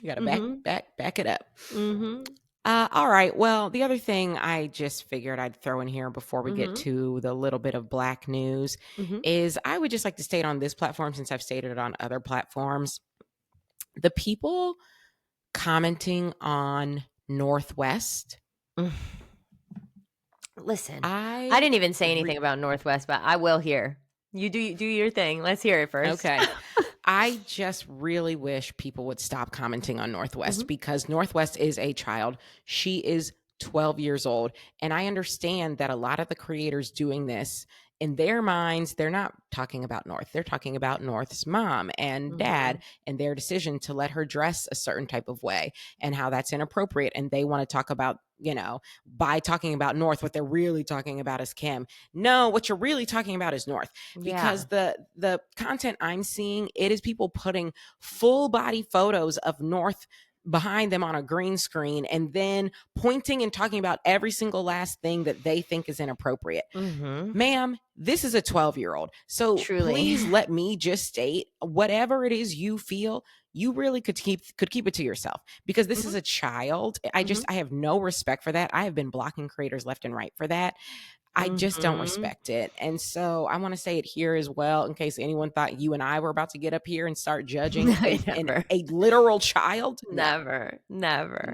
You got to back it up. Mm-hmm. All right. Well, the other thing I just figured I'd throw in here before we get Mm-hmm. to the little bit of black news is I would just like to state on this platform, since I've stated it on other platforms, the people commenting on Northwest. Listen, I didn't even say anything about Northwest, but I will here. You do your thing. Let's hear it first. Okay. I just really wish people would stop commenting on Northwest because Northwest is a child. She is 12 years old. And I understand that a lot of the creators doing this, in their minds, they're not talking about North. They're talking about North's mom and dad and their decision to let her dress a certain type of way and how that's inappropriate. And they want to talk about, by talking about North, what they're really talking about is Kim. No, what you're really talking about is North, because the content I'm seeing, it is people putting full body photos of North behind them on a green screen and then pointing and talking about every single last thing that they think is inappropriate. Ma'am, this is a 12-year-old. So please let me just state, whatever it is you feel, you really could keep it to yourself, because this is a child. I have no respect for that. I have been blocking creators left and right for that. I just don't respect it. And so I want to say it here as well, in case anyone thought you and I were about to get up here and start judging a literal child. Never. No.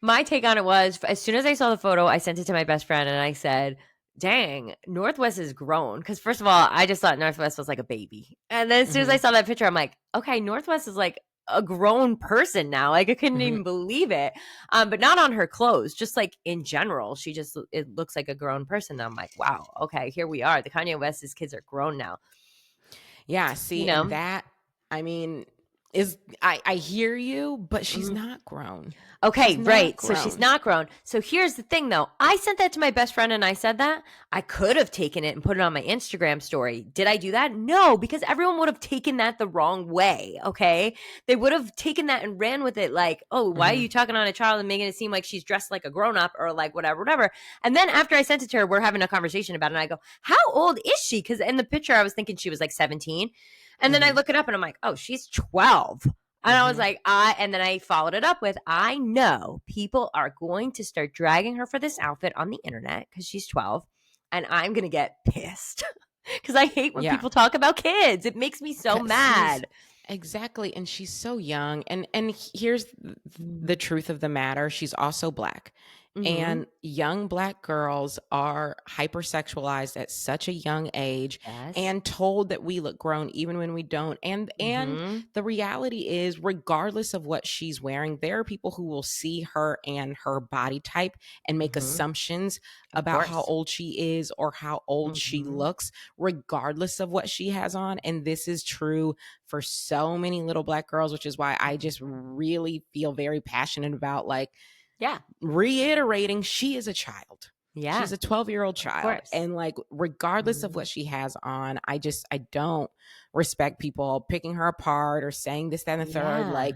My take on it was, as soon as I saw the photo, I sent it to my best friend and I said, dang, Northwest is grown. Because first of all, I just thought Northwest was like a baby. And then as soon as I saw that picture, I'm like, okay, Northwest is like a grown person now. Like, I couldn't even believe it. But not on her clothes, just like in general. It looks like a grown person. I'm like, wow, okay, here we are. The Kanye West's kids are grown now. Yeah, see, and that, I mean, I hear you, but she's not grown. Okay, right. So she's not grown. So here's the thing, though. I sent that to my best friend and I said that. I could have taken it and put it on my Instagram story. Did I do that? No, because everyone would have taken that the wrong way, okay? They would have taken that and ran with it like, oh, why are you talking on a child and making it seem like she's dressed like a grown-up or like whatever. And then after I sent it to her, we're having a conversation about it and I go, how old is she? Because in the picture, I was thinking she was like 17. And then I look it up and I'm like, oh, she's 12. And I was like, and then I followed it up with, I know people are going to start dragging her for this outfit on the internet because she's 12. And I'm going to get pissed because I hate when people talk about kids. It makes me so mad. Exactly. And she's so young. And here's the truth of the matter. She's also Black. And young Black girls are hypersexualized at such a young age and told that we look grown even when we don't. And the reality is, regardless of what she's wearing, there are people who will see her and her body type and make assumptions about how old she is or how old she looks, regardless of what she has on. And this is true for so many little Black girls, which is why I just really feel very passionate about, like, reiterating, she is a child. She's a 12-year-old child. And like, regardless of what she has on, I don't respect people picking her apart or saying this, that, and the third. Like,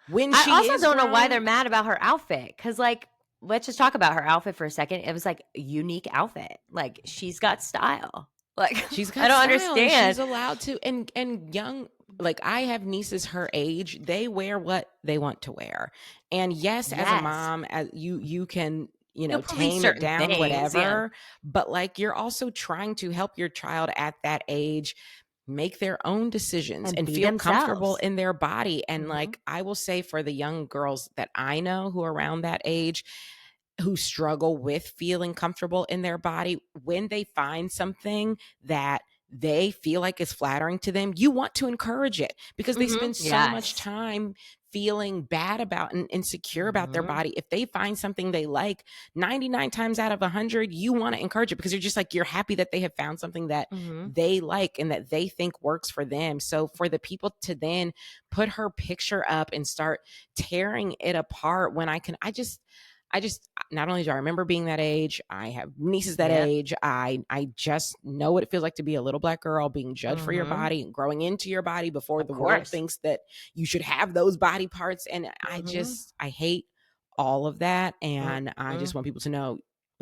when she I also don't know why they're mad about her outfit. Because like, let's just talk about her outfit for a second. It was like a unique outfit. Like, she's got style. Like, she's got I don't style, understand. She's allowed to. And young, like, I have nieces her age, they wear what they want to wear. And yes, as a mom, as you can, tame it down, things, whatever. But like, you're also trying to help your child at that age make their own decisions and feel comfortable in their body. And like, I will say, for the young girls that I know who are around that age, who struggle with feeling comfortable in their body, when they find something that they feel like is flattering to them, you want to encourage it, because they spend so much time feeling bad about and insecure about their body. If they find something they like, 99 times out of 100, you want to encourage it, because you're just like, you're happy that they have found something that they like and that they think works for them. So for the people to then put her picture up and start tearing it apart, when I just, not only do I remember being that age, I have nieces that age. I just know what it feels like to be a little Black girl being judged for your body and growing into your body before the world thinks that you should have those body parts. And I hate all of that. And I just want people to know,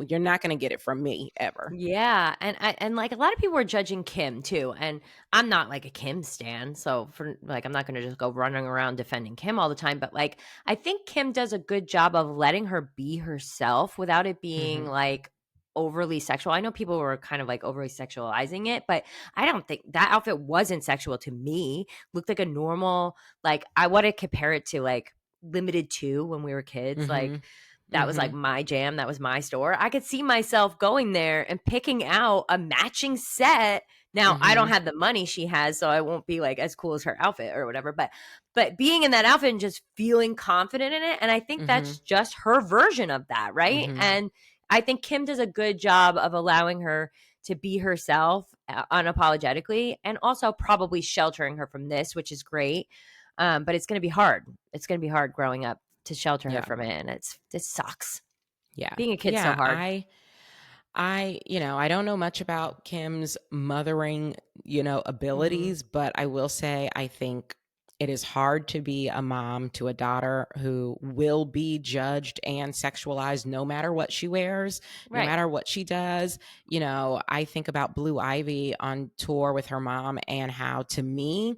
you're not going to get it from me ever. Yeah, and like a lot of people were judging Kim too, and I'm not like a Kim stan, so for like I'm not going to just go running around defending Kim all the time, but like I think Kim does a good job of letting her be herself without it being like overly sexual. I know people were kind of like overly sexualizing it, but I don't think that outfit wasn't sexual to me. Looked like a normal, like I want to compare it to like Limited 2 when we were kids, like that was like my jam. That was my store. I could see myself going there and picking out a matching set. Now, I don't have the money she has, so I won't be like as cool as her outfit or whatever, but being in that outfit and just feeling confident in it, and I think that's just her version of that, right? And I think Kim does a good job of allowing her to be herself unapologetically, and also probably sheltering her from this, which is great. But it's going to be hard. It's going to be hard growing up to shelter her from it, and it sucks. Yeah, being a kid's so hard. I I don't know much about Kim's mothering abilities, but I will say I think it is hard to be a mom to a daughter who will be judged and sexualized no matter what she wears, no matter what she does. I think about Blue Ivy on tour with her mom, and how to me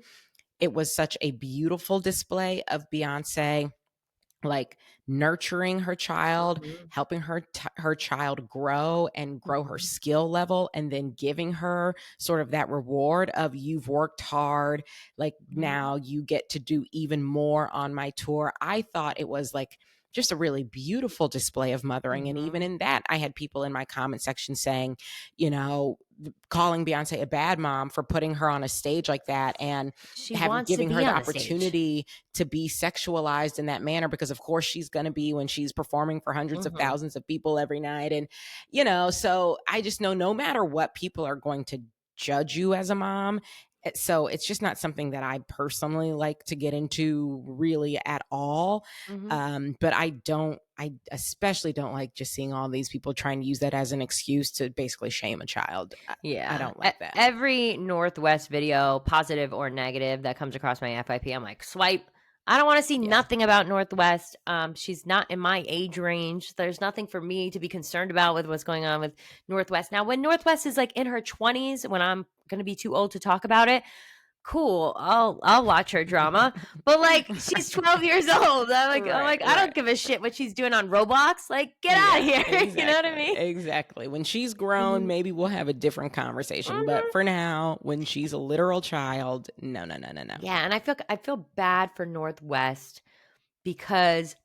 it was such a beautiful display of Beyonce like nurturing her child, helping her child grow and grow her skill level, and then giving her sort of that reward of you've worked hard, like now you get to do even more on my tour. I thought it was like just a really beautiful display of mothering. And even in that, I had people in my comment section saying, calling Beyonce a bad mom for putting her on a stage like that, and giving her the opportunity to be sexualized in that manner, because of course she's going to be when she's performing for hundreds of thousands of people every night. And, so I just know no matter what, people are going to judge you as a mom. So it's just not something that I personally like to get into really at all. But I especially don't like just seeing all these people trying to use that as an excuse to basically shame a child. I don't like that. Every Northwest video, positive or negative, that comes across my FIP, I'm like, swipe. I don't want to see nothing about Northwest. She's not in my age range. There's nothing for me to be concerned about with what's going on with Northwest. Now, when Northwest is like in her 20s, when I'm going to be too old to talk about it, cool, I'll watch her drama. But like she's 12 years old. I'm like, I don't give a shit what she's doing on Roblox. Like, get out of here. Exactly. You know what I mean? Exactly. When she's grown, maybe we'll have a different conversation. But for now, when she's a literal child, no. Yeah, and I feel bad for Northwest because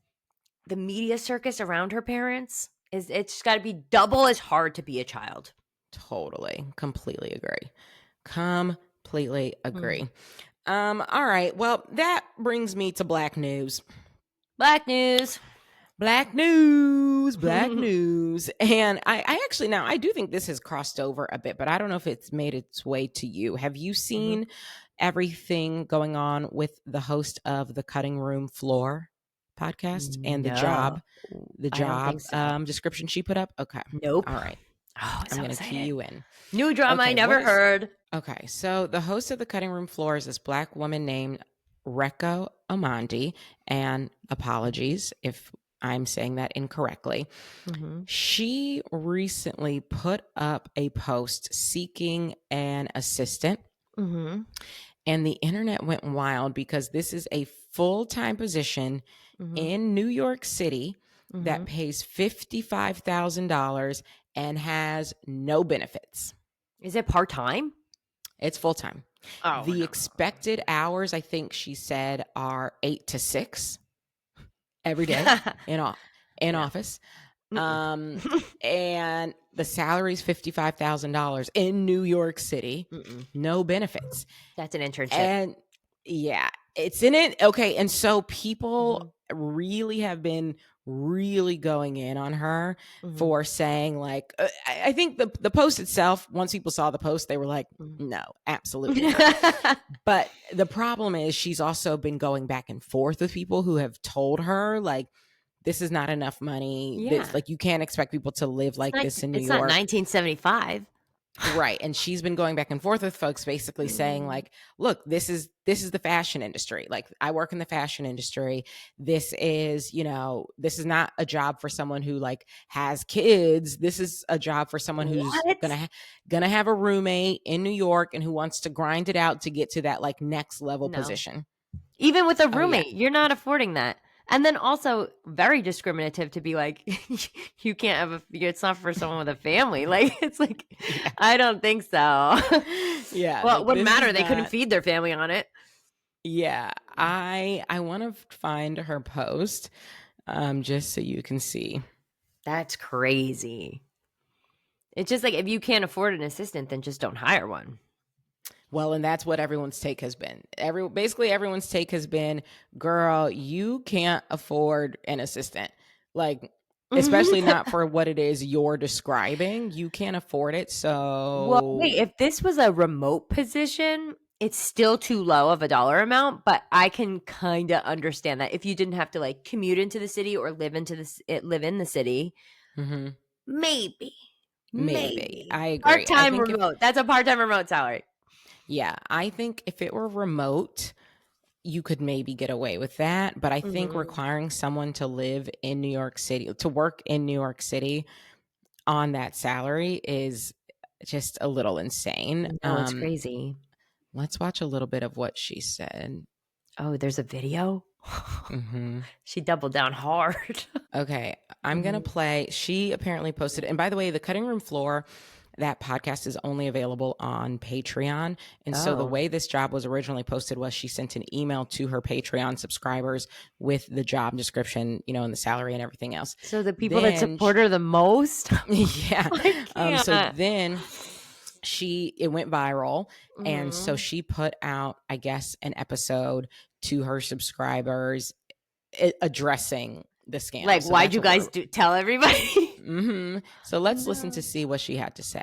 the media circus around her parents it's got to be double as hard to be a child. Totally. Completely agree. Completely agree. All right. Well, that brings me to Black news. Black news. And I actually, now I do think this has crossed over a bit, but I don't know if it's made its way to you. Have you seen everything going on with the host of the Cutting Room Floor podcast and the job description she put up? Okay. Nope. All right. Oh, I'm going to key you in. New drama I never heard. Okay, so the host of the Cutting Room Floor is this Black woman named Recho Omondi, and apologies if I'm saying that incorrectly. She recently put up a post seeking an assistant, and the internet went wild because this is a full-time position in New York City that pays $55,000 and has no benefits. Is it part-time? It's full-time. Oh, the expected hours, I think she said, are 8 to 6 every day in office. And the salary is $55,000 in New York City. No benefits. That's an internship. And it's in it. Okay. And so people really have been really going in on her for saying like, I think the post itself, once people saw the post, they were like, no, absolutely not. But the problem is she's also been going back and forth with people who have told her like, this is not enough money. This, like, you can't expect people to live like this in New York. It's not 1975. Right. And she's been going back and forth with folks basically saying like, look, this is the fashion industry. Like I work in the fashion industry. This is, this is not a job for someone who like has kids. This is a job for someone who's gonna have a roommate in New York and who wants to grind it out to get to that like next level position. Even with a roommate, you're not affording that. And then also very discriminative to be like, you can't have it's not for someone with a family. Like, it's like, I don't think so. Yeah. Well, it wouldn't matter. They couldn't feed their family on it. Yeah. I want to find her post just so you can see. That's crazy. It's just like, if you can't afford an assistant, then just don't hire one. Well, and that's what everyone's take has been. Basically everyone's take has been, girl, you can't afford an assistant. Like, especially not for what it is you're describing. You can't afford it. So well, wait, if this was a remote position, it's still too low of a dollar amount, but I can kind of understand that if you didn't have to like commute into the city or live in the city, maybe. I agree. Part-time remote. That's a part-time remote salary. Yeah, I think if it were remote, you could maybe get away with that. But I think requiring someone to live in New York City, to work in New York City on that salary is just a little insane. No, it's crazy. Let's watch a little bit of what she said. Oh, there's a video? She doubled down hard. Okay, I'm going to play. She apparently posted, and by the way, the Cutting Room Floor, that podcast is only available on Patreon. And so the way this job was originally posted was she sent an email to her Patreon subscribers with the job description, and the salary and everything else. So the people that support her the most? Yeah. So then it went viral. And so she put out, I guess, an episode to her subscribers addressing the scandal. Like, so why'd you guys tell everybody? So let's listen to see what she had to say.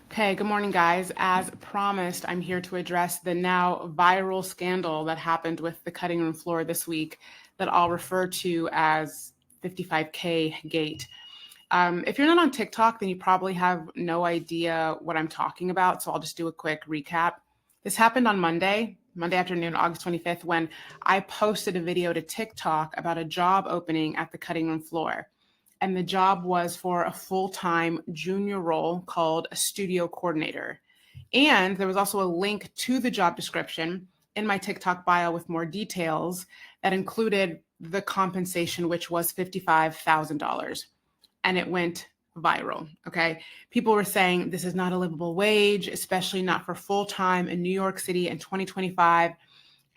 Okay, good morning, guys. As promised, I'm here to address the now viral scandal that happened with the Cutting Room Floor this week that I'll refer to as 55k-Gate. If you're not on TikTok, then you probably have no idea what I'm talking about, so I'll just do a quick recap. This happened on Monday afternoon, August 25th, when I posted a video to TikTok about a job opening at the Cutting Room Floor. And the job was for a full-time junior role called a studio coordinator. And there was also a link to the job description in my TikTok bio with more details that included the compensation, which was $55,000. And it went viral, okay? People were saying this is not a livable wage, especially not for full-time in New York City in 2025.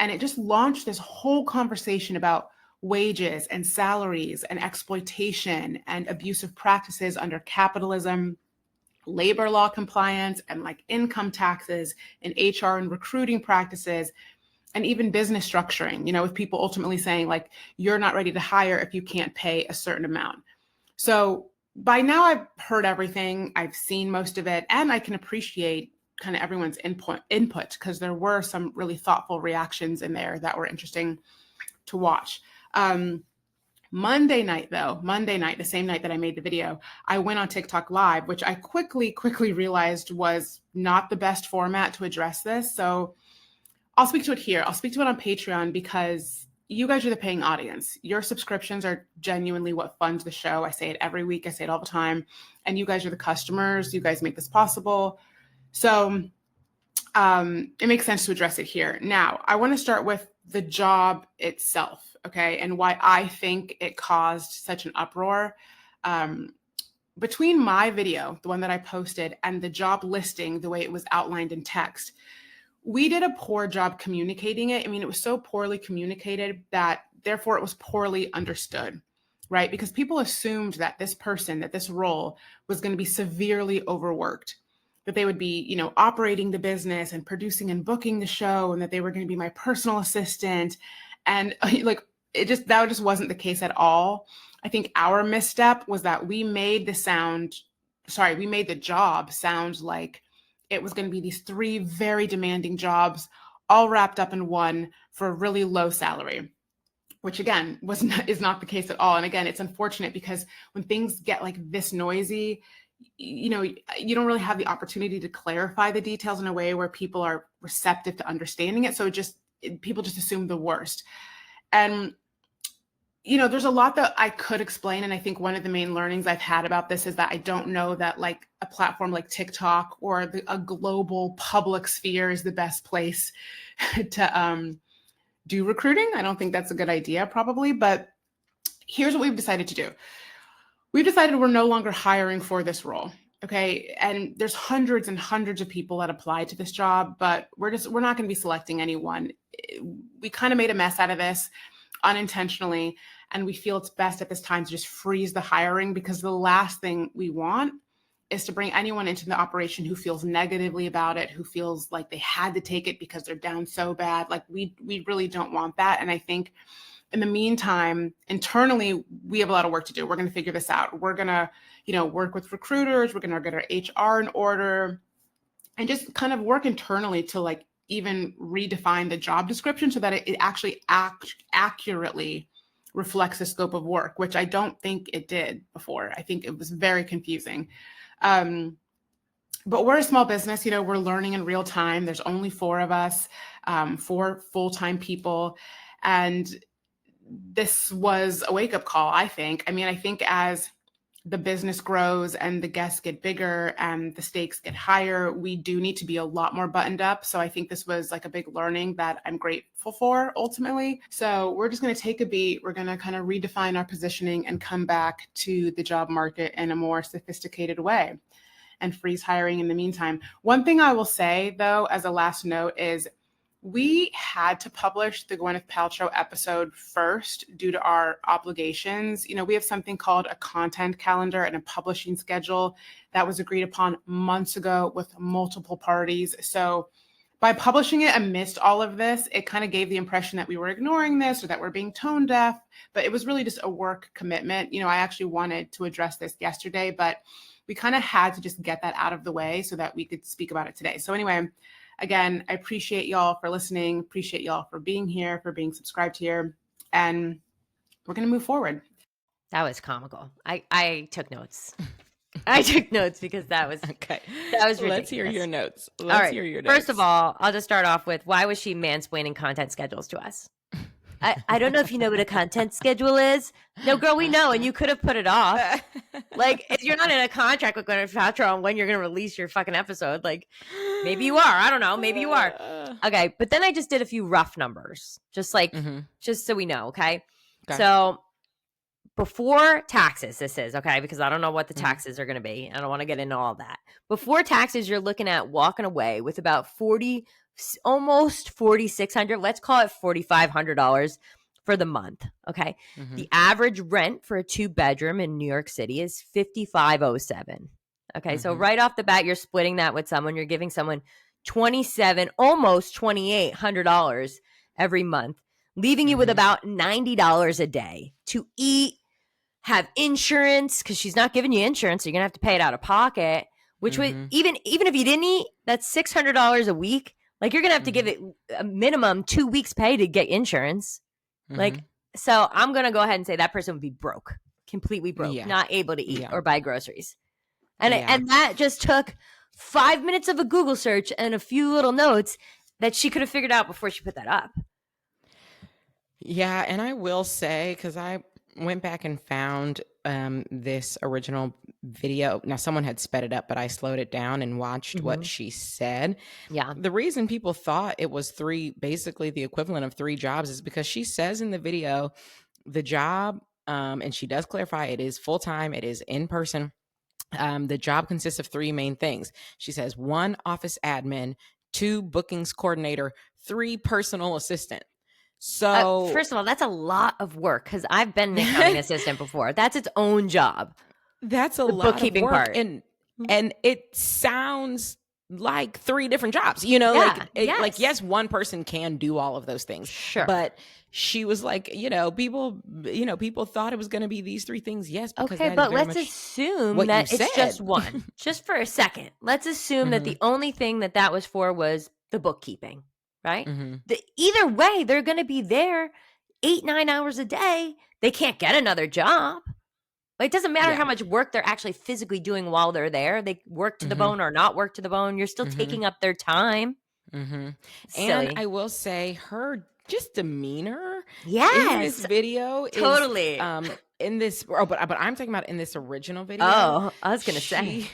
And it just launched this whole conversation about wages and salaries and exploitation and abusive practices under capitalism, labor law compliance, and like income taxes and HR and recruiting practices, and even business structuring, with people ultimately saying like, you're not ready to hire if you can't pay a certain amount. So by now I've heard everything, I've seen most of it, and I can appreciate kind of everyone's input because there were some really thoughtful reactions in there that were interesting to watch. Monday night, the same night that I made the video, I went on TikTok Live, which I quickly realized was not the best format to address this. So I'll speak to it here. I'll speak to it on Patreon because you guys are the paying audience. Your subscriptions are genuinely what funds the show. I say it every week. I say it all the time. And you guys are the customers. You guys make this possible. So it makes sense to address it here. Now, I want to start with the job itself, okay, and why I think it caused such an uproar. Between my video, the one that I posted, and the job listing, the way it was outlined in text, we did a poor job communicating it. I mean, it was so poorly communicated that therefore it was poorly understood, right? Because people assumed that this role was going to be severely overworked, that they would be, operating the business and producing and booking the show, and that they were going to be my personal assistant. And that just wasn't the case at all. I think our misstep was that we made the job sound like it was going to be these 3 very demanding jobs all wrapped up in one for a really low salary, which again is not the case at all. And again, it's unfortunate because when things get like this noisy, you know, you don't really have the opportunity to clarify the details in a way where people are receptive to understanding it. So people just assume the worst. And, you know, there's a lot that I could explain. And I think one of the main learnings I've had about this is that I don't know that like a platform like TikTok or a global public sphere is the best place to do recruiting. I don't think that's a good idea probably, but here's what we've decided to do. We've decided we're no longer hiring for this role. Okay. And there's hundreds and hundreds of people that apply to this job, but we're not going to be selecting anyone. We kind of made a mess out of this unintentionally. And we feel it's best at this time to just freeze the hiring, because the last thing we want is to bring anyone into the operation who feels negatively about it, who feels like they had to take it because they're down so bad. Like we really don't want that. And I think in the meantime, internally, we have a lot of work to do. We're going to figure this out. We're going to, you know, work with recruiters. We're going to get our HR in order and just kind of work internally to like even redefine the job description so that it actually accurately reflects the scope of work, which I don't think it did before. I think it was very confusing. But we're a small business, you know, we're learning in real time. There's only 4 of us, 4 full-time people. And this was a wake-up call, I think. I mean, I think as the business grows and the guests get bigger and the stakes get higher, we do need to be a lot more buttoned up. So I think this was like a big learning that I'm grateful for ultimately. So we're just going to take a beat. We're going to kind of redefine our positioning and come back to the job market in a more sophisticated way and freeze hiring in the meantime. One thing I will say though, as a last note, is we had to publish the Gwyneth Paltrow episode first due to our obligations. You know, we have something called a content calendar and a publishing schedule that was agreed upon months ago with multiple parties. So by publishing it amidst all of this, it kind of gave the impression that we were ignoring this or that we're being tone deaf, but it was really just a work commitment. You know, I actually wanted to address this yesterday, but we kind of had to just get that out of the way so that we could speak about it today. So anyway, again, I appreciate y'all for listening, appreciate y'all for being here, for being subscribed here, and we're going to move forward. That was comical. I took notes. I took notes because that was okay. That was ridiculous. Let's hear your notes. Let's hear your notes. First of all, I'll just start off with, why was she mansplaining content schedules to us? I don't know if you know what a content schedule is. No, girl, we know, and you could have put it off. Like, if you're not in a contract with Gwyneth Paltrow on when you're going to release your fucking episode, like, maybe you are. I don't know. Maybe you are. Okay, but then I just did a few rough numbers, just like, just so we know, okay? So, before taxes, this is, okay, because I don't know what the taxes are going to be. I don't want to get into all that. Before taxes, you're looking at walking away with about almost $4,600, let's call it $4,500 for the month. Okay. The average rent for a 2-bedroom in New York City is $5,507. Okay. So right off the bat, you're splitting that with someone, you're giving someone almost $2,800 every month, leaving you with about $90 a day to eat, have insurance, because she's not giving you insurance, so you're gonna have to pay it out of pocket, which would, even if you didn't eat, that's $600 a week. Like, you're going to have to give it a minimum 2 weeks pay to get insurance. Like, so I'm going to go ahead and say that person would be broke, completely broke, not able to eat or buy groceries. And and that just took 5 minutes of a Google search and a few little notes that she could have figured out before she put that up. Yeah. And I will say, because I went back and found this original video. Now, someone had sped it up, but I slowed it down and watched what she said. Yeah. The reason people thought it was basically the equivalent of 3 jobs, is because she says in the video, the job, and she does clarify, it is full-time, it is in person. The job consists of 3 main things. She says 1 office admin, 2 bookings coordinator, 3 personal assistant. So first of all, that's a lot of work, because I've been an accounting assistant before. That's its own job. That's a lot bookkeeping of work. part. And it sounds like 3 different jobs, you know, like yes, one person can do all of those things. Sure. But she was like, people thought it was going to be these 3 things. Yes. Okay. But let's assume that it's just one, just for a second. Let's assume that the only thing that was for was the bookkeeping. Right? Either way, they're going to be there 8-9 hours a day. They can't get another job. It doesn't matter how much work they're actually physically doing while they're there. They work to the bone or not work to the bone. You're still taking up their time. And I will say her just demeanor in this video totally is in this but I'm talking about in this original video. Oh, I was gonna say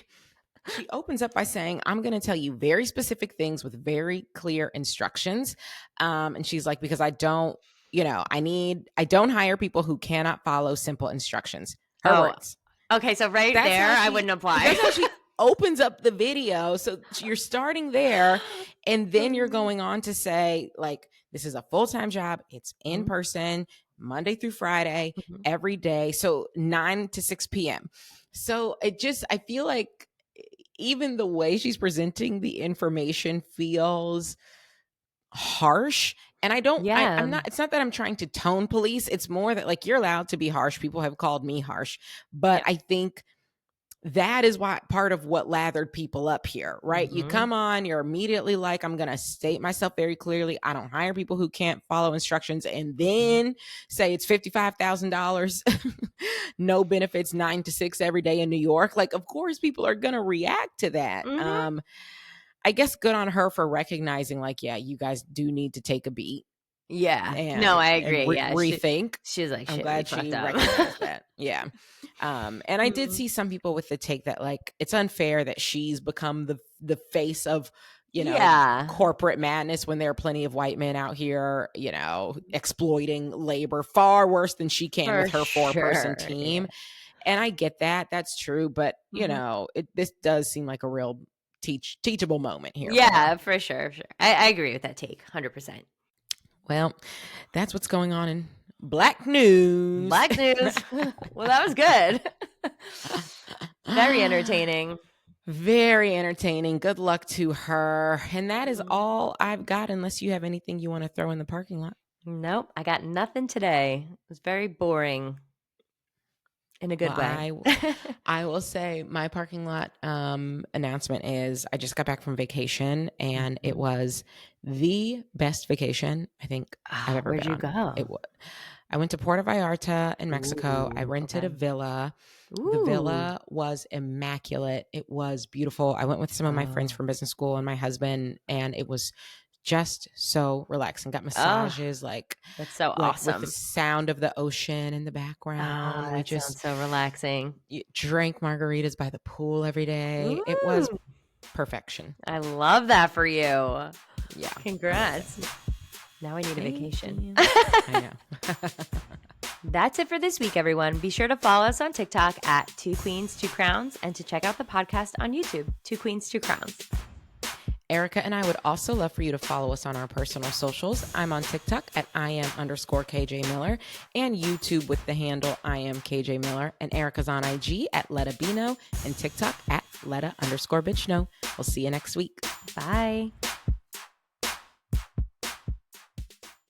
she opens up by saying, I'm going to tell you very specific things with very clear instructions. And she's like, because I don't hire people who cannot follow simple instructions. Her words. Okay, so I wouldn't apply. That's how she opens up the video. So you're starting there, and then you're going on to say, like, this is a full-time job. It's in person, Monday through Friday, every day. So 9 to 6 p.m. So I feel like even the way she's presenting the information feels harsh. And it's not that I'm trying to tone police. It's more that, like, you're allowed to be harsh. People have called me harsh, but I think that is part of what lathered people up here, right? You come on, you're immediately like, I'm going to state myself very clearly. I don't hire people who can't follow instructions, and then say it's $55,000, no benefits, 9 to 6 every day in New York. Like, of course, people are going to react to that. I guess good on her for recognizing, like, yeah, you guys do need to take a beat. Yeah. No, I agree. Rethink. She's like, I'm glad she recognized that. Yeah. And I did see some people with the take that, like, it's unfair that she's become the face of, corporate madness when there are plenty of white men out here, exploiting labor far worse than she can with her 4-person team. And I get that. That's true. But, this does seem like a real teachable moment here. Yeah, for sure. I agree with that take. 100%. Well, that's what's going on in Black news. Well, that was good. Very entertaining. Very entertaining. Good luck to her. And that is all I've got, unless you have anything you want to throw in the parking lot. Nope, I got nothing today. It was very boring. In a good way. I will say my parking lot announcement is I just got back from vacation, and it was the best vacation I think I've ever been on. Where'd you go? I went to Puerto Vallarta in Mexico. I rented a villa. The villa was immaculate. It was beautiful. I went with some of my friends from business school and my husband, and it was just so relaxing. Got massages, that's so awesome. With the sound of the ocean in the background. That sounds so relaxing. Drank margaritas by the pool every day. It was perfection. I love that for you. Yeah. Congrats. Now I need a vacation. I know. That's it for this week, everyone. Be sure to follow us on TikTok at 2 Queens, 2 Crowns, and to check out the podcast on YouTube, 2 Queens, 2 Crowns. Erica and I would also love for you to follow us on our personal socials. I'm on TikTok at @IM_KJ Miller and YouTube with the handle IM_KJ Miller. And Erica's on IG at Letta Bino and TikTok at Letta_Bitchno. We'll see you next week. Bye.